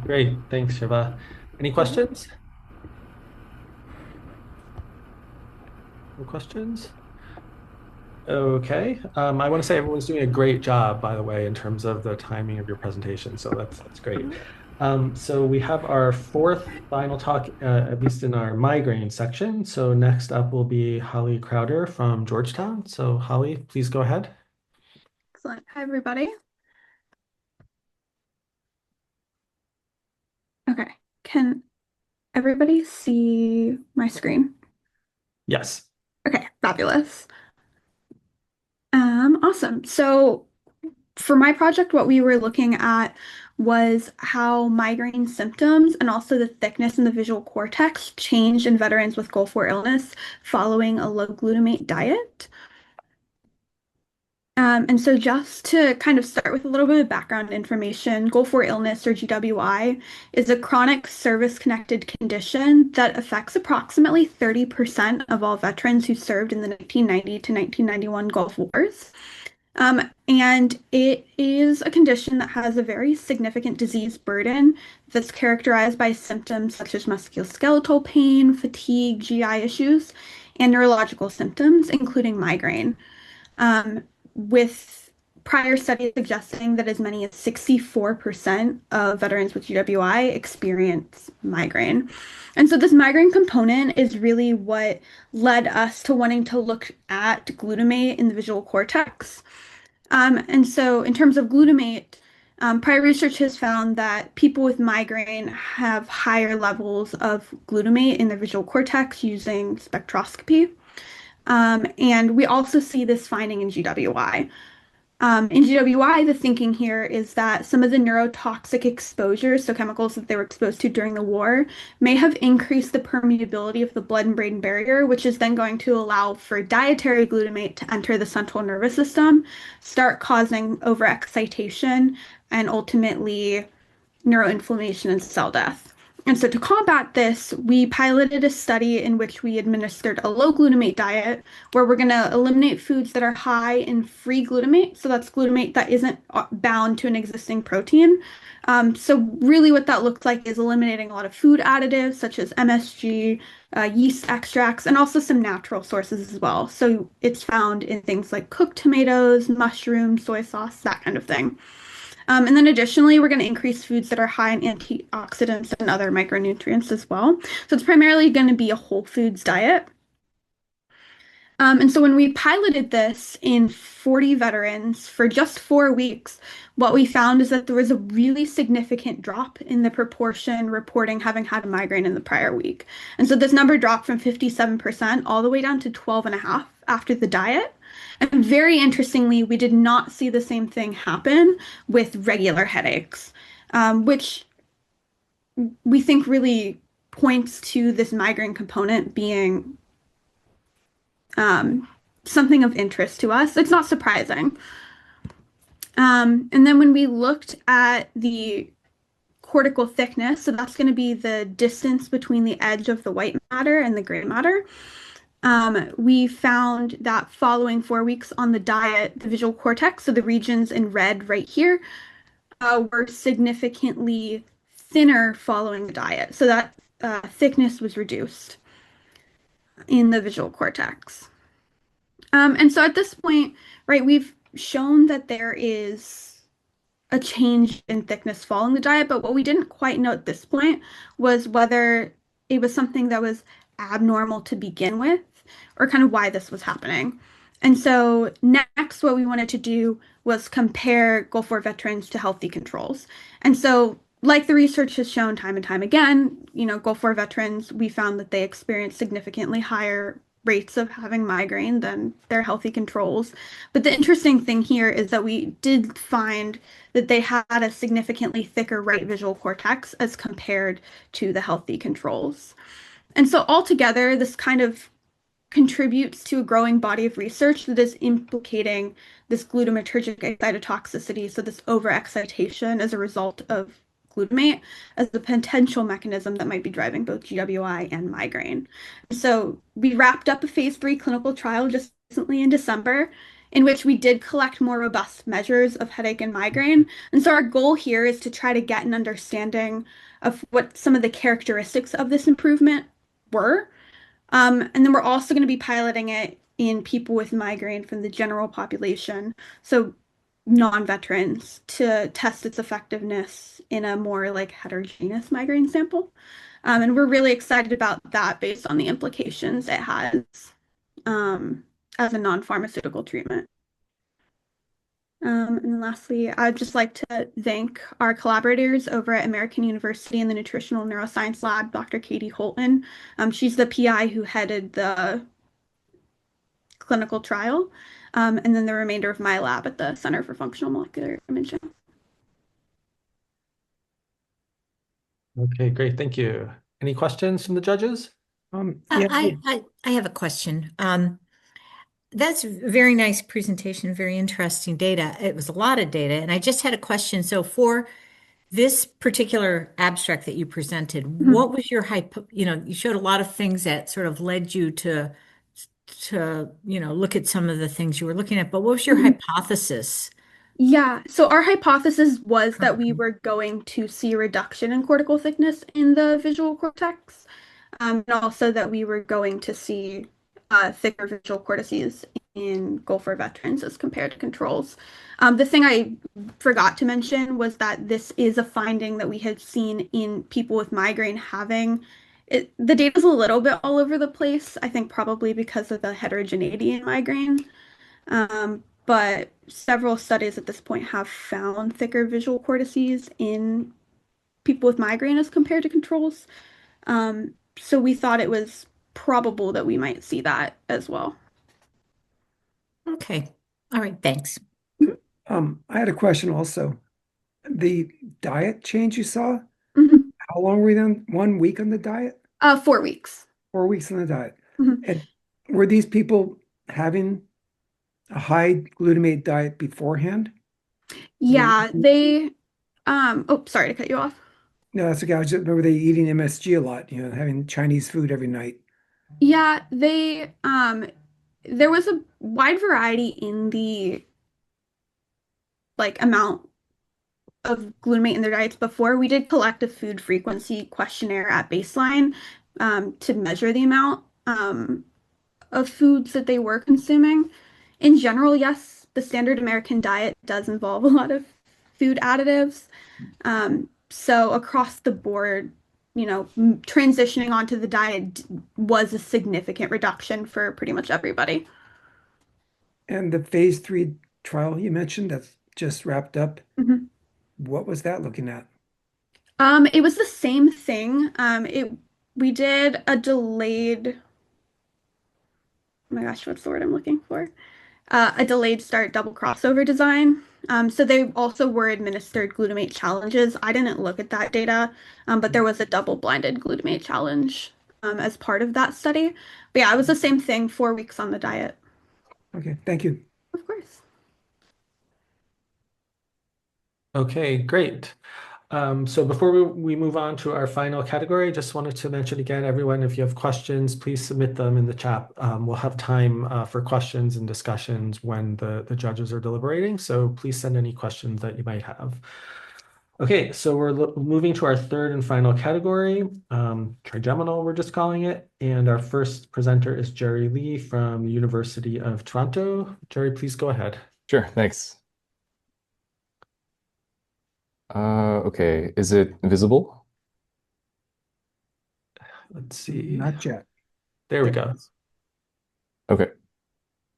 B: Great. Thanks, Shiva. Any questions? No questions? Okay. I want to say everyone's doing a great job, by the way, in terms of the timing of your presentation. So that's great. So we have our fourth final talk, at least in our migraine section. So next up will be Holly Crowder from Georgetown. So Holly, please go ahead.
K: Excellent. Hi, everybody. Okay. Can everybody see my screen?
B: Yes.
K: Okay, fabulous. Awesome. So for my project, what we were looking at was how migraine symptoms and also the thickness in the visual cortex changed in veterans with Gulf War illness following a low glutamate diet. And so just to kind of start with a little bit of background information, Gulf War illness, or GWI, is a chronic service-connected condition that affects approximately 30% of all veterans who served in the 1990 to 1991 Gulf Wars. And it is a condition that has a very significant disease burden that's characterized by symptoms such as musculoskeletal pain, fatigue, GI issues, and neurological symptoms, including migraine. With prior studies suggesting that as many as 64% of veterans with GWI experience migraine. And so this migraine component is really what led us to wanting to look at glutamate in the visual cortex. And so in terms of glutamate, prior research has found that people with migraine have higher levels of glutamate in the visual cortex using spectroscopy. And we also see this finding in GWI. In GWI, the thinking here is that some of the neurotoxic exposures, so chemicals that they were exposed to during the war, may have increased the permeability of the blood and brain barrier, which is then going to allow for dietary glutamate to enter the central nervous system, start causing overexcitation, and ultimately neuroinflammation and cell death. And so to combat this, we piloted a study in which we administered a low glutamate diet where we're going to eliminate foods that are high in free glutamate. So that's glutamate that isn't bound to an existing protein. So really what that looked like is eliminating a lot of food additives such as MSG, yeast extracts, and also some natural sources as well. So it's found in things like cooked tomatoes, mushrooms, soy sauce, that kind of thing. And then additionally, we're going to increase foods that are high in antioxidants and other micronutrients as well. So it's primarily going to be a whole foods diet. And so when we piloted this in 40 veterans for just 4 weeks, what we found is that there was a really significant drop in the proportion reporting having had a migraine in the prior week. And so this number dropped from 57% all the way down to 12.5% after the diet. And very interestingly, we did not see the same thing happen with regular headaches, which we think really points to this migraine component being something of interest to us. It's not surprising. And then when we looked at the cortical thickness, so that's going to be the distance between the edge of the white matter and the gray matter, we found that following 4 weeks on the diet, the visual cortex, so the regions in red right here, were significantly thinner following the diet. So that thickness was reduced in the visual cortex. And so at this point, right, we've shown that there is a change in thickness following the diet, but what we didn't quite know at this point was whether it was something that was abnormal to begin with or kind of why this was happening. And so next, what we wanted to do was compare Gulf War veterans to healthy controls. And so like the research has shown time and time again, Gulf War veterans, we found that they experienced significantly higher rates of having migraine than their healthy controls. But the interesting thing here is that we did find that they had a significantly thicker right visual cortex as compared to the healthy controls. And so altogether, this kind of contributes to a growing body of research that is implicating this glutamatergic excitotoxicity, so this overexcitation as a result of glutamate, as the potential mechanism that might be driving both GWI and migraine. So we wrapped up a phase 3 clinical trial just recently in December, in which we did collect more robust measures of headache and migraine. And so our goal here is to try to get an understanding of what some of the characteristics of this improvement were. And then we're also going to be piloting it in people with migraine from the general population, so non-veterans, to test its effectiveness in a more like heterogeneous migraine sample. And we're really excited about that based on the implications it has as a non-pharmaceutical treatment. And lastly, I'd just like to thank our collaborators over at American University in the Nutritional Neuroscience Lab, Dr. Katie Holton. She's the PI who headed the clinical trial, and then the remainder of my lab at the Center for Functional Molecular Imaging.
B: Okay, great. Thank you. Any questions from the judges?
L: Yeah. I have a question. That's a very nice presentation, very interesting data. It was a lot of data, and I just had a question. So for this particular abstract that you presented, what was your you showed a lot of things that sort of led you to look at some of the things you were looking at, but what was your hypothesis?
K: Yeah, so our hypothesis was that we were going to see a reduction in cortical thickness in the visual cortex, and also that we were going to see thicker visual cortices in Gulf War veterans as compared to controls. The thing I forgot to mention was that this is a finding that we had seen in people with migraine having it. The data is a little bit all over the place, I think probably because of the heterogeneity in migraine. But several studies at this point have found thicker visual cortices in people with migraine as compared to controls. So we thought it was probable that we might see that as well.
L: Okay. All right. Thanks.
C: I had a question also. The diet change you saw, how long were you on? 1 week on the diet?
K: 4 weeks.
C: 4 weeks on the diet. And were these people having a high glutamate diet beforehand?
K: Yeah, they oh, sorry to cut you off.
C: No, that's okay. I just remember they eating MSG a lot, having Chinese food every night.
K: Yeah, they there was a wide variety in the amount of glutamate in their diets before. We did collect a food frequency questionnaire at baseline to measure the amount of foods that they were consuming. In general, yes, the standard American diet does involve a lot of food additives. So across the board, transitioning onto the diet was a significant reduction for pretty much everybody.
C: And the phase 3 trial you mentioned that's just wrapped up,
K: Mhm.
C: what was that looking at?
K: It was the same thing. We did a delayed, oh my gosh, what's the word I'm looking for? A delayed start double crossover design. So they also were administered glutamate challenges. I didn't look at that data, but there was a double-blinded glutamate challenge as part of that study. But yeah, it was the same thing, 4 weeks on the diet.
C: Okay, thank you.
K: Of course.
B: Okay, great. So before we move on to our final category, just wanted to mention again, everyone, if you have questions, please submit them in the chat. We'll have time for questions and discussions when the judges are deliberating. So please send any questions that you might have. Okay, so we're moving to our third and final category, trigeminal, we're just calling it. And our first presenter is Jerry Lee from the University of Toronto. Jerry, please go ahead.
M: Sure, thanks. Okay, is it visible?
B: Let's see.
C: Not yet.
B: There we go.
M: Okay.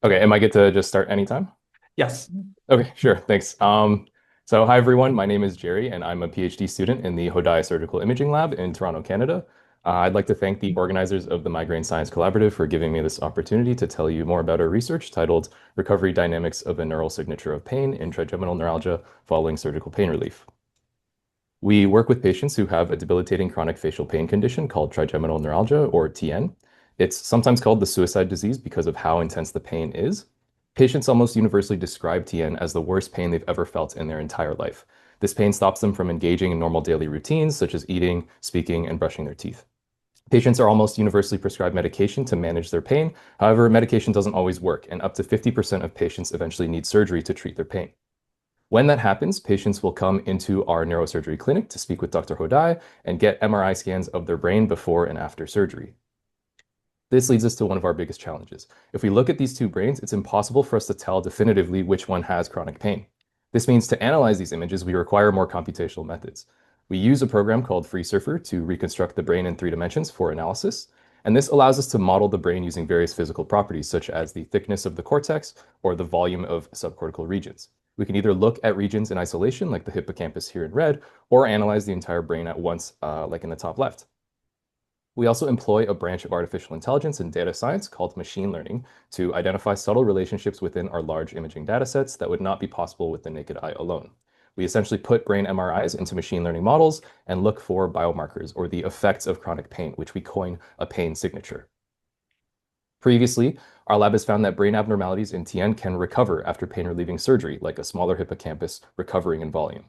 M: Okay, am I good to just start anytime?
B: Yes.
M: Okay, sure, thanks. So hi everyone, my name is Jerry and I'm a PhD student in the Hodai Surgical Imaging Lab in Toronto, Canada. I'd like to thank the organizers of the Migraine Science Collaborative for giving me this opportunity to tell you more about our research titled Recovery Dynamics of a Neural Signature of Pain in Trigeminal Neuralgia Following Surgical Pain Relief. We work with patients who have a debilitating chronic facial pain condition called trigeminal neuralgia, or TN. It's sometimes called the suicide disease because of how intense the pain is. Patients almost universally describe TN as the worst pain they've ever felt in their entire life. This pain stops them from engaging in normal daily routines, such as eating, speaking, and brushing their teeth. Patients are almost universally prescribed medication to manage their pain. However, medication doesn't always work, and up to 50% of patients eventually need surgery to treat their pain. When that happens, patients will come into our neurosurgery clinic to speak with Dr. Hodai and get MRI scans of their brain before and after surgery. This leads us to one of our biggest challenges. If we look at these two brains, it's impossible for us to tell definitively which one has chronic pain. This means to analyze these images, we require more computational methods. We use a program called FreeSurfer to reconstruct the brain in 3 dimensions for analysis. And this allows us to model the brain using various physical properties, such as the thickness of the cortex or the volume of subcortical regions. We can either look at regions in isolation, like the hippocampus here in red, or analyze the entire brain at once, like in the top left. We also employ a branch of artificial intelligence and data science called machine learning to identify subtle relationships within our large imaging datasets that would not be possible with the naked eye alone. We essentially put brain MRIs into machine learning models and look for biomarkers or the effects of chronic pain, which we coin a pain signature. Previously, our lab has found that brain abnormalities in TN can recover after pain-relieving surgery, like a smaller hippocampus recovering in volume.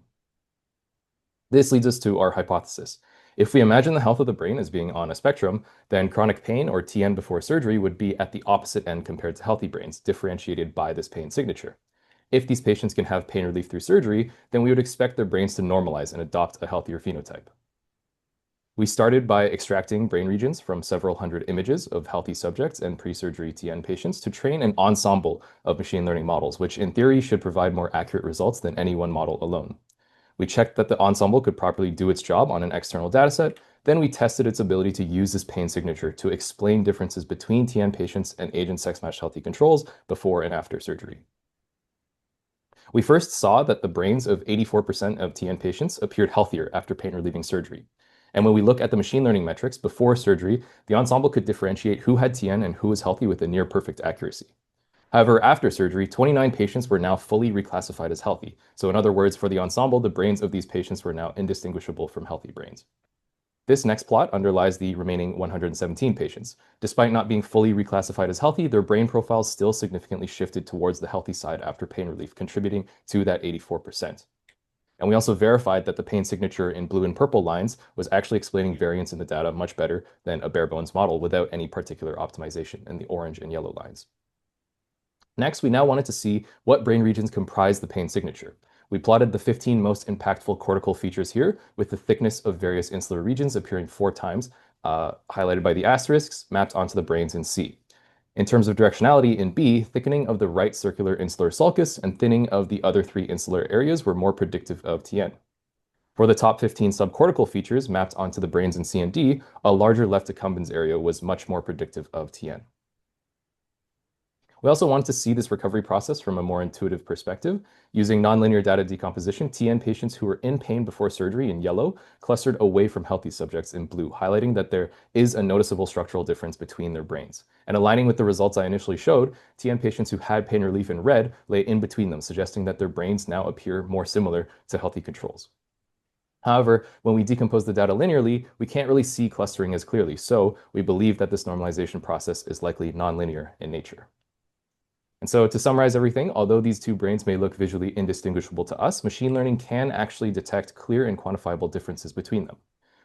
M: This leads us to our hypothesis. If we imagine the health of the brain as being on a spectrum, then chronic pain, or TN before surgery, would be at the opposite end compared to healthy brains, differentiated by this pain signature. If these patients can have pain relief through surgery, then we would expect their brains to normalize and adopt a healthier phenotype. We started by extracting brain regions from several hundred images of healthy subjects and pre-surgery TN patients to train an ensemble of machine learning models, which in theory should provide more accurate results than any one model alone. We checked that the ensemble could properly do its job on an external dataset. Then we tested its ability to use this pain signature to explain differences between TN patients and age and sex-matched healthy controls before and after surgery. We first saw that the brains of 84% of TN patients appeared healthier after pain-relieving surgery. And when we look at the machine learning metrics before surgery, the ensemble could differentiate who had TN and who was healthy with a near perfect accuracy. However, after surgery, 29 patients were now fully reclassified as healthy. So in other words, for the ensemble, the brains of these patients were now indistinguishable from healthy brains. This next plot underlies the remaining 117 patients. Despite not being fully reclassified as healthy, their brain profiles still significantly shifted towards the healthy side after pain relief, contributing to that 84%. And we also verified that the pain signature in blue and purple lines was actually explaining variance in the data much better than a bare bones model without any particular optimization in the orange and yellow lines. Next, we now wanted to see what brain regions comprise the pain signature. We plotted the 15 most impactful cortical features here with the thickness of various insular regions appearing 4 times, highlighted by the asterisks, mapped onto the brains in C. In terms of directionality, in B, thickening of the right circular insular sulcus and thinning of the other 3 insular areas were more predictive of TN. For the top 15 subcortical features mapped onto the brains in C and D, a larger left accumbens area was much more predictive of TN. We also wanted to see this recovery process from a more intuitive perspective. Using nonlinear data decomposition, TN patients who were in pain before surgery in yellow clustered away from healthy subjects in blue, highlighting that there is a noticeable structural difference between their brains. And aligning with the results I initially showed, TN patients who had pain relief in red lay in between them, suggesting that their brains now appear more similar to healthy controls. However, when we decompose the data linearly, we can't really see clustering as clearly, so we believe that this normalization process is likely nonlinear in nature. And so to summarize everything, although these 2 brains may look visually indistinguishable to us, machine learning can actually detect clear and quantifiable differences between them.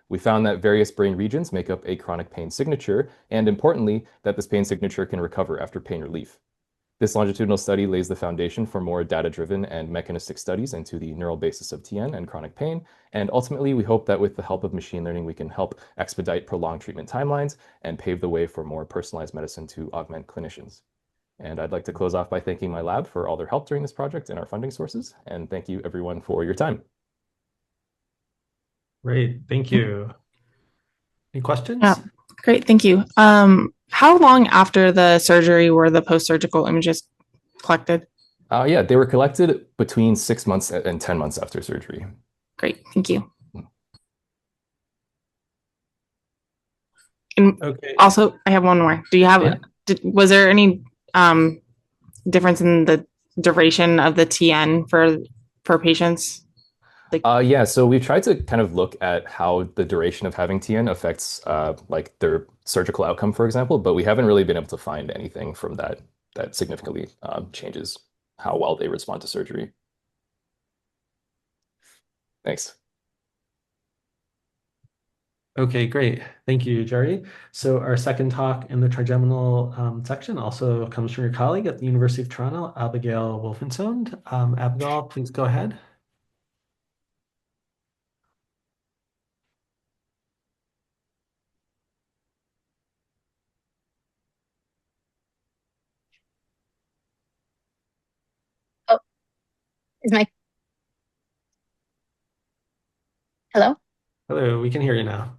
M: We found that various brain regions make up a chronic pain signature, and importantly, that this pain signature can recover after pain relief. This longitudinal study lays the foundation for more data-driven and mechanistic studies into the neural basis of TN and chronic pain, and ultimately we hope that with the help of machine learning we can help expedite prolonged treatment timelines and pave the way for more personalized medicine to augment clinicians. And I'd like to close off by thanking my lab for all their help during this project and our funding sources. And thank you everyone for your time.
B: Great, thank you. Any questions?
H: Yeah, great, thank you. How long after the surgery were the post-surgical images collected?
M: Yeah, they were collected between 6 months and 10 months after surgery.
H: Great, thank you. And
B: okay.
H: Also, I have one more. Do you have, was there any difference in the duration of the TN for patients?
M: Yeah, so we've tried to kind of look at how the duration of having TN affects like their surgical outcome, for example, but we haven't really been able to find anything from that significantly changes how well they respond to surgery. Thanks.
B: Okay, great. Thank you, Jerry. So our second talk in the trigeminal section also comes from your colleague at the University of Toronto, Abigail Wolfensund. Abigail, please go ahead.
N: Oh, is my hello?
B: Hello, we can hear you now.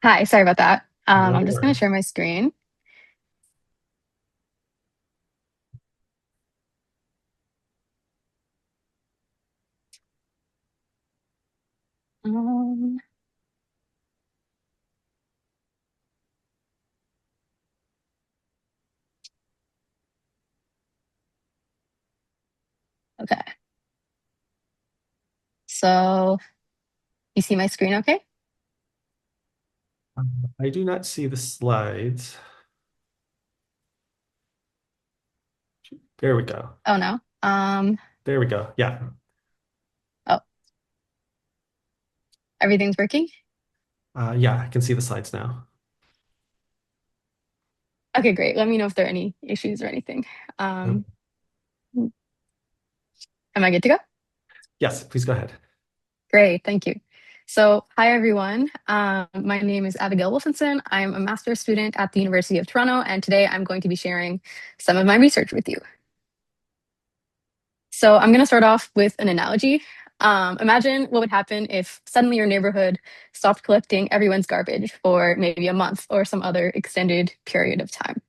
N: Hi, sorry about that.
B: No
N: I'm just going
B: worries.
N: to share my screen. Um, okay. So you see my screen okay?
B: I do not see the slides. There we go.
N: Oh no.
B: There we go. Yeah.
N: Oh, everything's working?
B: Yeah, I can see the slides now.
N: Okay, great. Let me know if there are any issues or anything. Am I good to go?
B: Yes, please go ahead.
N: Great, thank you. So, hi everyone. My name is Abigail Wolfenson. I'm a master's student at the University of Toronto, and today I'm going to be sharing some of my research with you. So I'm going to start off with an analogy. Imagine what would happen if suddenly your neighborhood stopped collecting everyone's garbage for maybe a month or some other extended period of time.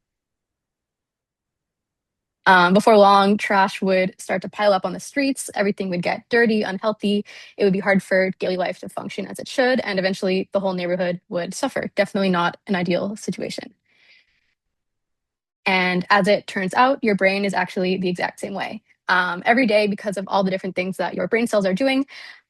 N: Before long, trash would start to pile up on the streets. Everything would get dirty, unhealthy. It would be hard for daily life to function as it should. And eventually the whole neighborhood would suffer. Definitely not an ideal situation. And as it turns out, your brain is actually the exact same way. Every day, because of all the different things that your brain cells are doing,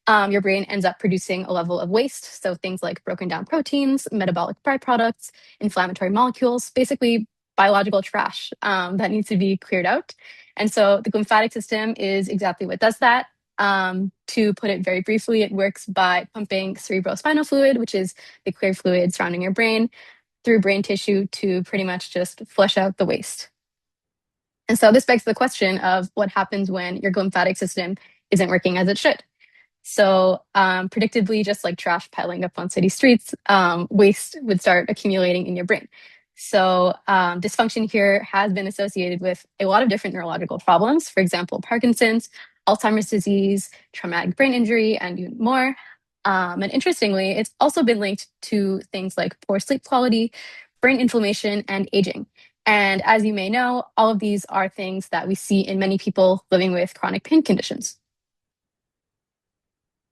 N: your brain ends up producing a level of waste. So things like broken down proteins, metabolic byproducts, inflammatory molecules, basically biological trash that needs to be cleared out. And so the lymphatic system is exactly what does that. To put it very briefly, it works by pumping cerebrospinal fluid, which is the clear fluid surrounding your brain, through brain tissue to pretty much just flush out the waste. And so this begs the question of what happens when your lymphatic system isn't working as it should. So predictably, just like trash piling up on city streets, waste would start accumulating in your brain. So dysfunction here has been associated with a lot of different neurological problems, for example, Parkinson's, Alzheimer's disease, traumatic brain injury, and even more. And interestingly, it's also been linked to things like poor sleep quality, brain inflammation, and aging. And as you may know, all of these are things that we see in many people living with chronic pain conditions.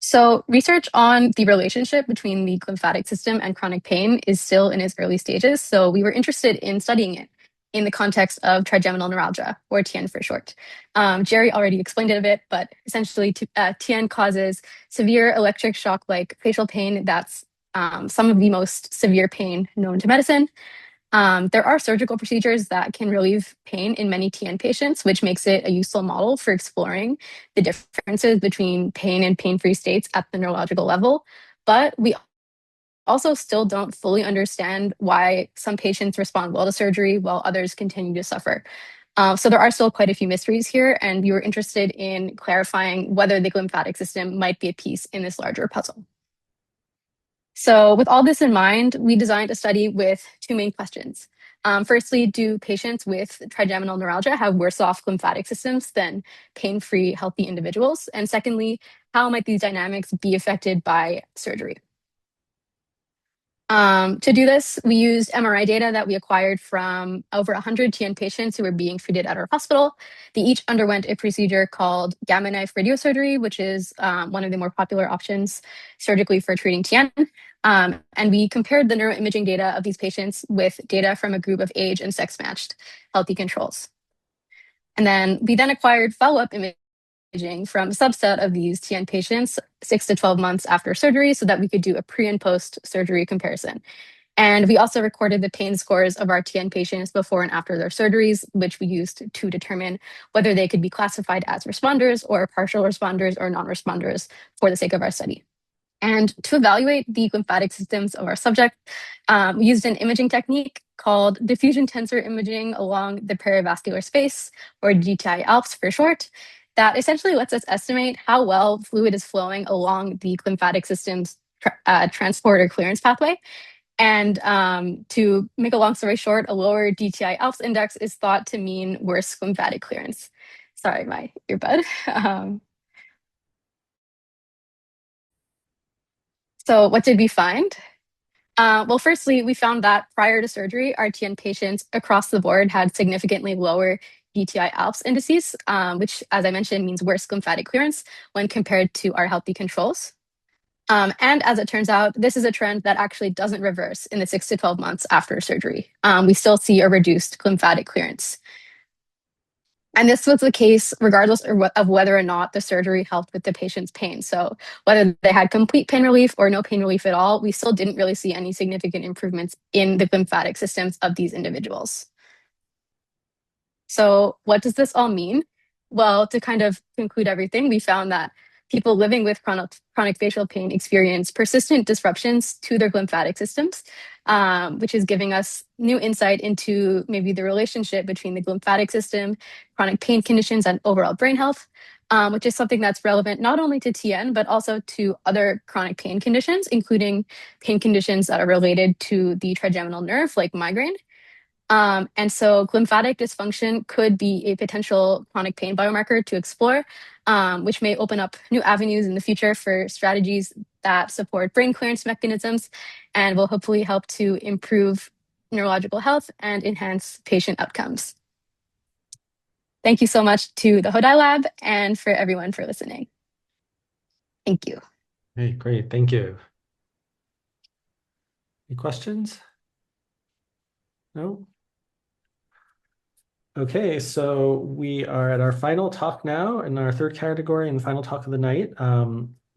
N: So research on the relationship between the glymphatic system and chronic pain is still in its early stages. So we were interested in studying it in the context of trigeminal neuralgia, or TN for short. Jerry already explained it a bit, but essentially TN causes severe electric shock-like facial pain that's some of the most severe pain known to medicine. There are surgical procedures that can relieve pain in many TN patients, which makes it a useful model for exploring the differences between pain and pain-free states at the neurological level. But we also still don't fully understand why some patients respond well to surgery while others continue to suffer. So there are still quite a few mysteries here, and we were interested in clarifying whether the glymphatic system might be a piece in this larger puzzle. So with all this in mind, we designed a study with two main questions. Firstly, do patients with trigeminal neuralgia have worse off glymphatic systems than pain-free, healthy individuals? And secondly, how might these dynamics be affected by surgery? To do this, we used MRI data that we acquired from over 100 TN patients who were being treated at our hospital. They each underwent a procedure called gamma knife radiosurgery, which is one of the more popular options surgically for treating TN. And we compared the neuroimaging data of these patients with data from a group of age and sex-matched healthy controls. And then we acquired follow-up imaging from a subset of these TN patients 6 to 12 months after surgery so that we could do a pre and post surgery comparison. And we also recorded the pain scores of our TN patients before and after their surgeries, which we used to determine whether they could be classified as responders or partial responders or non-responders for the sake of our study. And to evaluate the glymphatic systems of our subject, we used an imaging technique called diffusion tensor imaging along the perivascular space, or DTI-ALPS for short, that essentially lets us estimate how well fluid is flowing along the glymphatic system's transport or clearance pathway. And to make a long story short, a lower DTI-ALPS index is thought to mean worse glymphatic clearance. Sorry, my earbud. So what did we find? Well, firstly, we found that prior to surgery, our TN patients across the board had significantly lower DTI-ALPS indices, which, as I mentioned, means worse glymphatic clearance when compared to our healthy controls. And as it turns out, this is a trend that actually doesn't reverse in the 6 to 12 months after surgery. We still see a reduced glymphatic clearance. And this was the case regardless of whether or not the surgery helped with the patient's pain. So whether they had complete pain relief or no pain relief at all, we still didn't really see any significant improvements in the glymphatic systems of these individuals. So what does this all mean? Well, to kind of conclude everything, we found that people living with chronic facial pain experience persistent disruptions to their glymphatic systems, which is giving us new insight into maybe the relationship between the glymphatic system, chronic pain conditions, and overall brain health, which is something that's relevant not only to TN, but also to other chronic pain conditions, including pain conditions that are related to the trigeminal nerve, like migraine. And so glymphatic dysfunction could be a potential chronic pain biomarker to explore, which may open up new avenues in the future for strategies that support brain clearance mechanisms and will hopefully help to improve neurological health and enhance patient outcomes. Thank you so much to the HODAI Lab and for everyone for listening. Thank you.
B: Hey, great. Thank you. Any questions? No? Okay, so we are at our final talk now in our third category and the final talk of the night.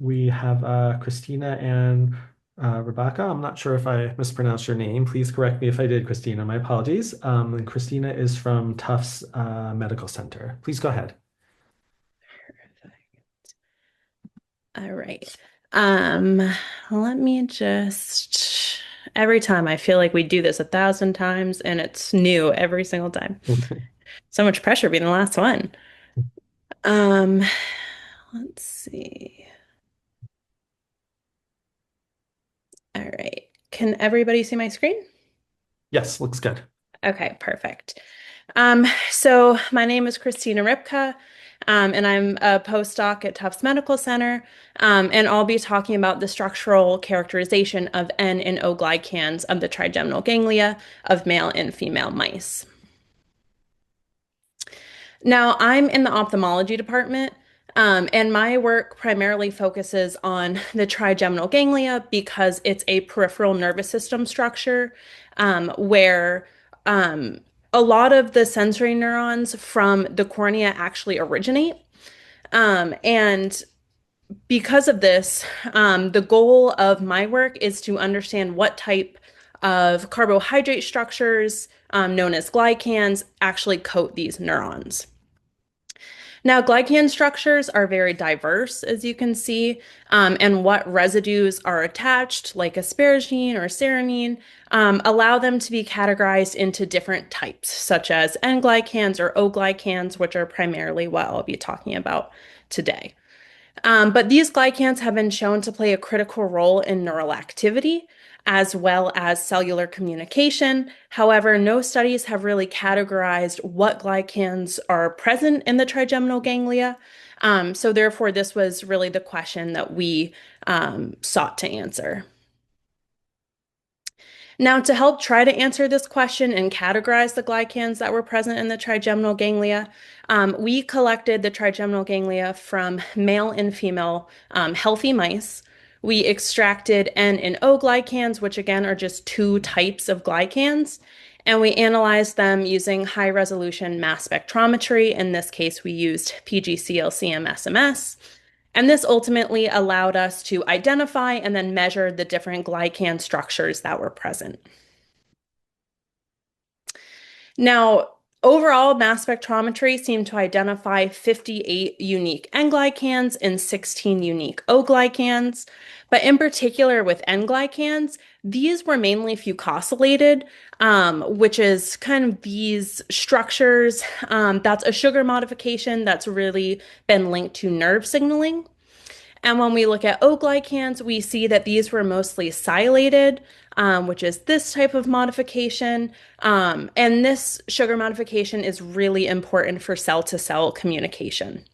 B: We have Christina and Rebecca. I'm not sure if I mispronounced your name. Please correct me if I did, Christina. My apologies. And Christina is from Tufts Medical Center. Please go ahead.
O: All right. Let me just, every time I feel like we do this 1,000 times and it's new every single time. So much pressure being the last one. Let's see. All right. Can everybody see my screen?
B: Yes, looks good.
O: Okay, perfect. So my name is Christina Ripka, and I'm a postdoc at Tufts Medical Center, and I'll be talking about the structural characterization of N and O glycans of the trigeminal ganglia of male and female mice. Now, I'm in the ophthalmology department, and my work primarily focuses on the trigeminal ganglia because it's a peripheral nervous system structure where a lot of the sensory neurons from the cornea actually originate. And because of this, the goal of my work is to understand what type of carbohydrate structures, known as glycans, actually coat these neurons. Now, glycan structures are very diverse, as you can see, and what residues are attached, like asparagine or ceramine, allow them to be categorized into different types, such as N-glycans or O-glycans, which are primarily what I'll be talking about today. But these glycans have been shown to play a critical role in neural activity, as well as cellular communication. However, no studies have really categorized what glycans are present in the trigeminal ganglia. So therefore, this was really the question that we sought to answer. Now, to help try to answer this question and categorize the glycans that were present in the trigeminal ganglia, we collected the trigeminal ganglia from male and female healthy mice. We extracted N and O glycans, which again are just two types of glycans, and we analyzed them using high-resolution mass spectrometry. In this case, we used PGCl-CM-SMS. And this ultimately allowed us to identify and then measure the different glycan structures that were present. Now, overall, mass spectrometry seemed to identify 58 unique N-glycans and 16 unique O-glycans. But in particular with N-glycans, these were mainly fucosylated, which is kind of these structures. That's a sugar modification that's really been linked to nerve signaling. And when we look at O-glycans, we see that these were mostly sialylated, which is this type of modification. And this sugar modification is really important for cell-to-cell communication.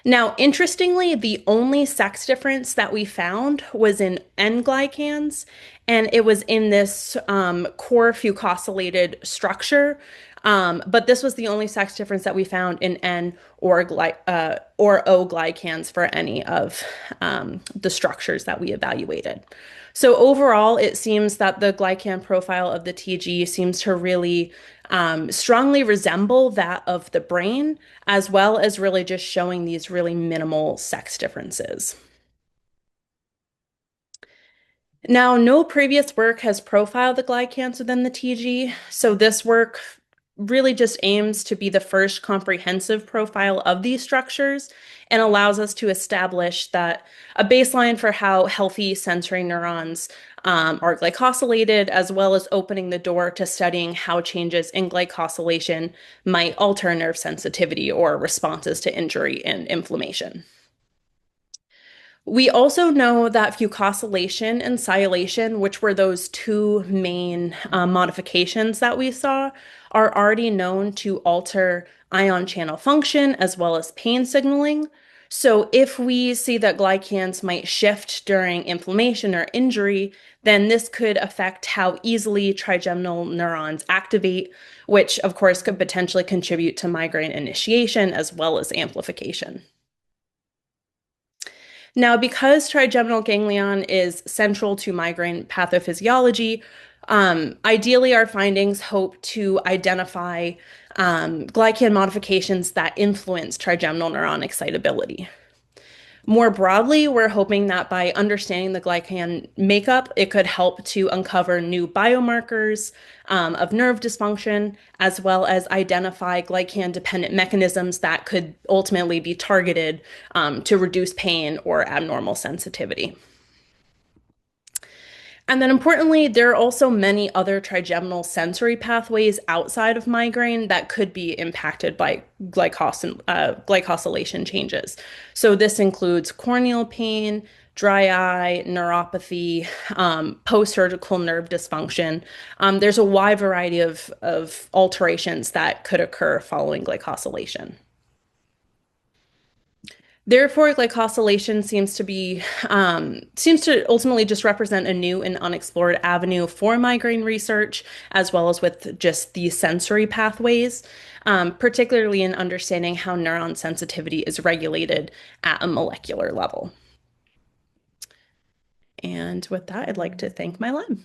O: Now, interestingly, the only sex difference that we found was in N-glycans, and it was in this core fucosylated structure. But this was the only sex difference that we found in N or O glycans for any of the structures that we evaluated. So overall, it seems that the glycan profile of the TG seems to really strongly resemble that of the brain, as well as really just showing these really minimal sex differences. Now, no previous work has profiled the glycans within the TG, so this work really just aims to be the first comprehensive profile of these structures and allows us to establish that a baseline for how healthy sensory neurons are glycosylated, as well as opening the door to studying how changes in glycosylation might alter nerve sensitivity or responses to injury and inflammation. We also know that fucosylation and sialylation, which were those two main modifications that we saw, are already known to alter ion channel function as well as pain signaling. So if we see that glycans might shift during inflammation or injury, then this could affect how easily trigeminal neurons activate, which of course could potentially contribute to migraine initiation as well as amplification. Now, because trigeminal ganglion is central to migraine pathophysiology, ideally our findings hope to identify glycan modifications that influence trigeminal neuron excitability. More broadly, we're hoping that by understanding the glycan makeup, it could help to uncover new biomarkers of nerve dysfunction, as well as identify glycan-dependent mechanisms that could ultimately be targeted to reduce pain or abnormal sensitivity. And then importantly, there are also many other trigeminal sensory pathways outside of migraine that could be impacted by glycosylation changes. So this includes corneal pain, dry eye, neuropathy, post-surgical nerve dysfunction. There's a wide variety of alterations that could occur following glycosylation. Therefore, glycosylation seems to ultimately just represent a new and unexplored avenue for migraine research, as well as with just the sensory pathways, particularly in understanding how neuron sensitivity is regulated at a molecular level. And with that, I'd like to thank my lab.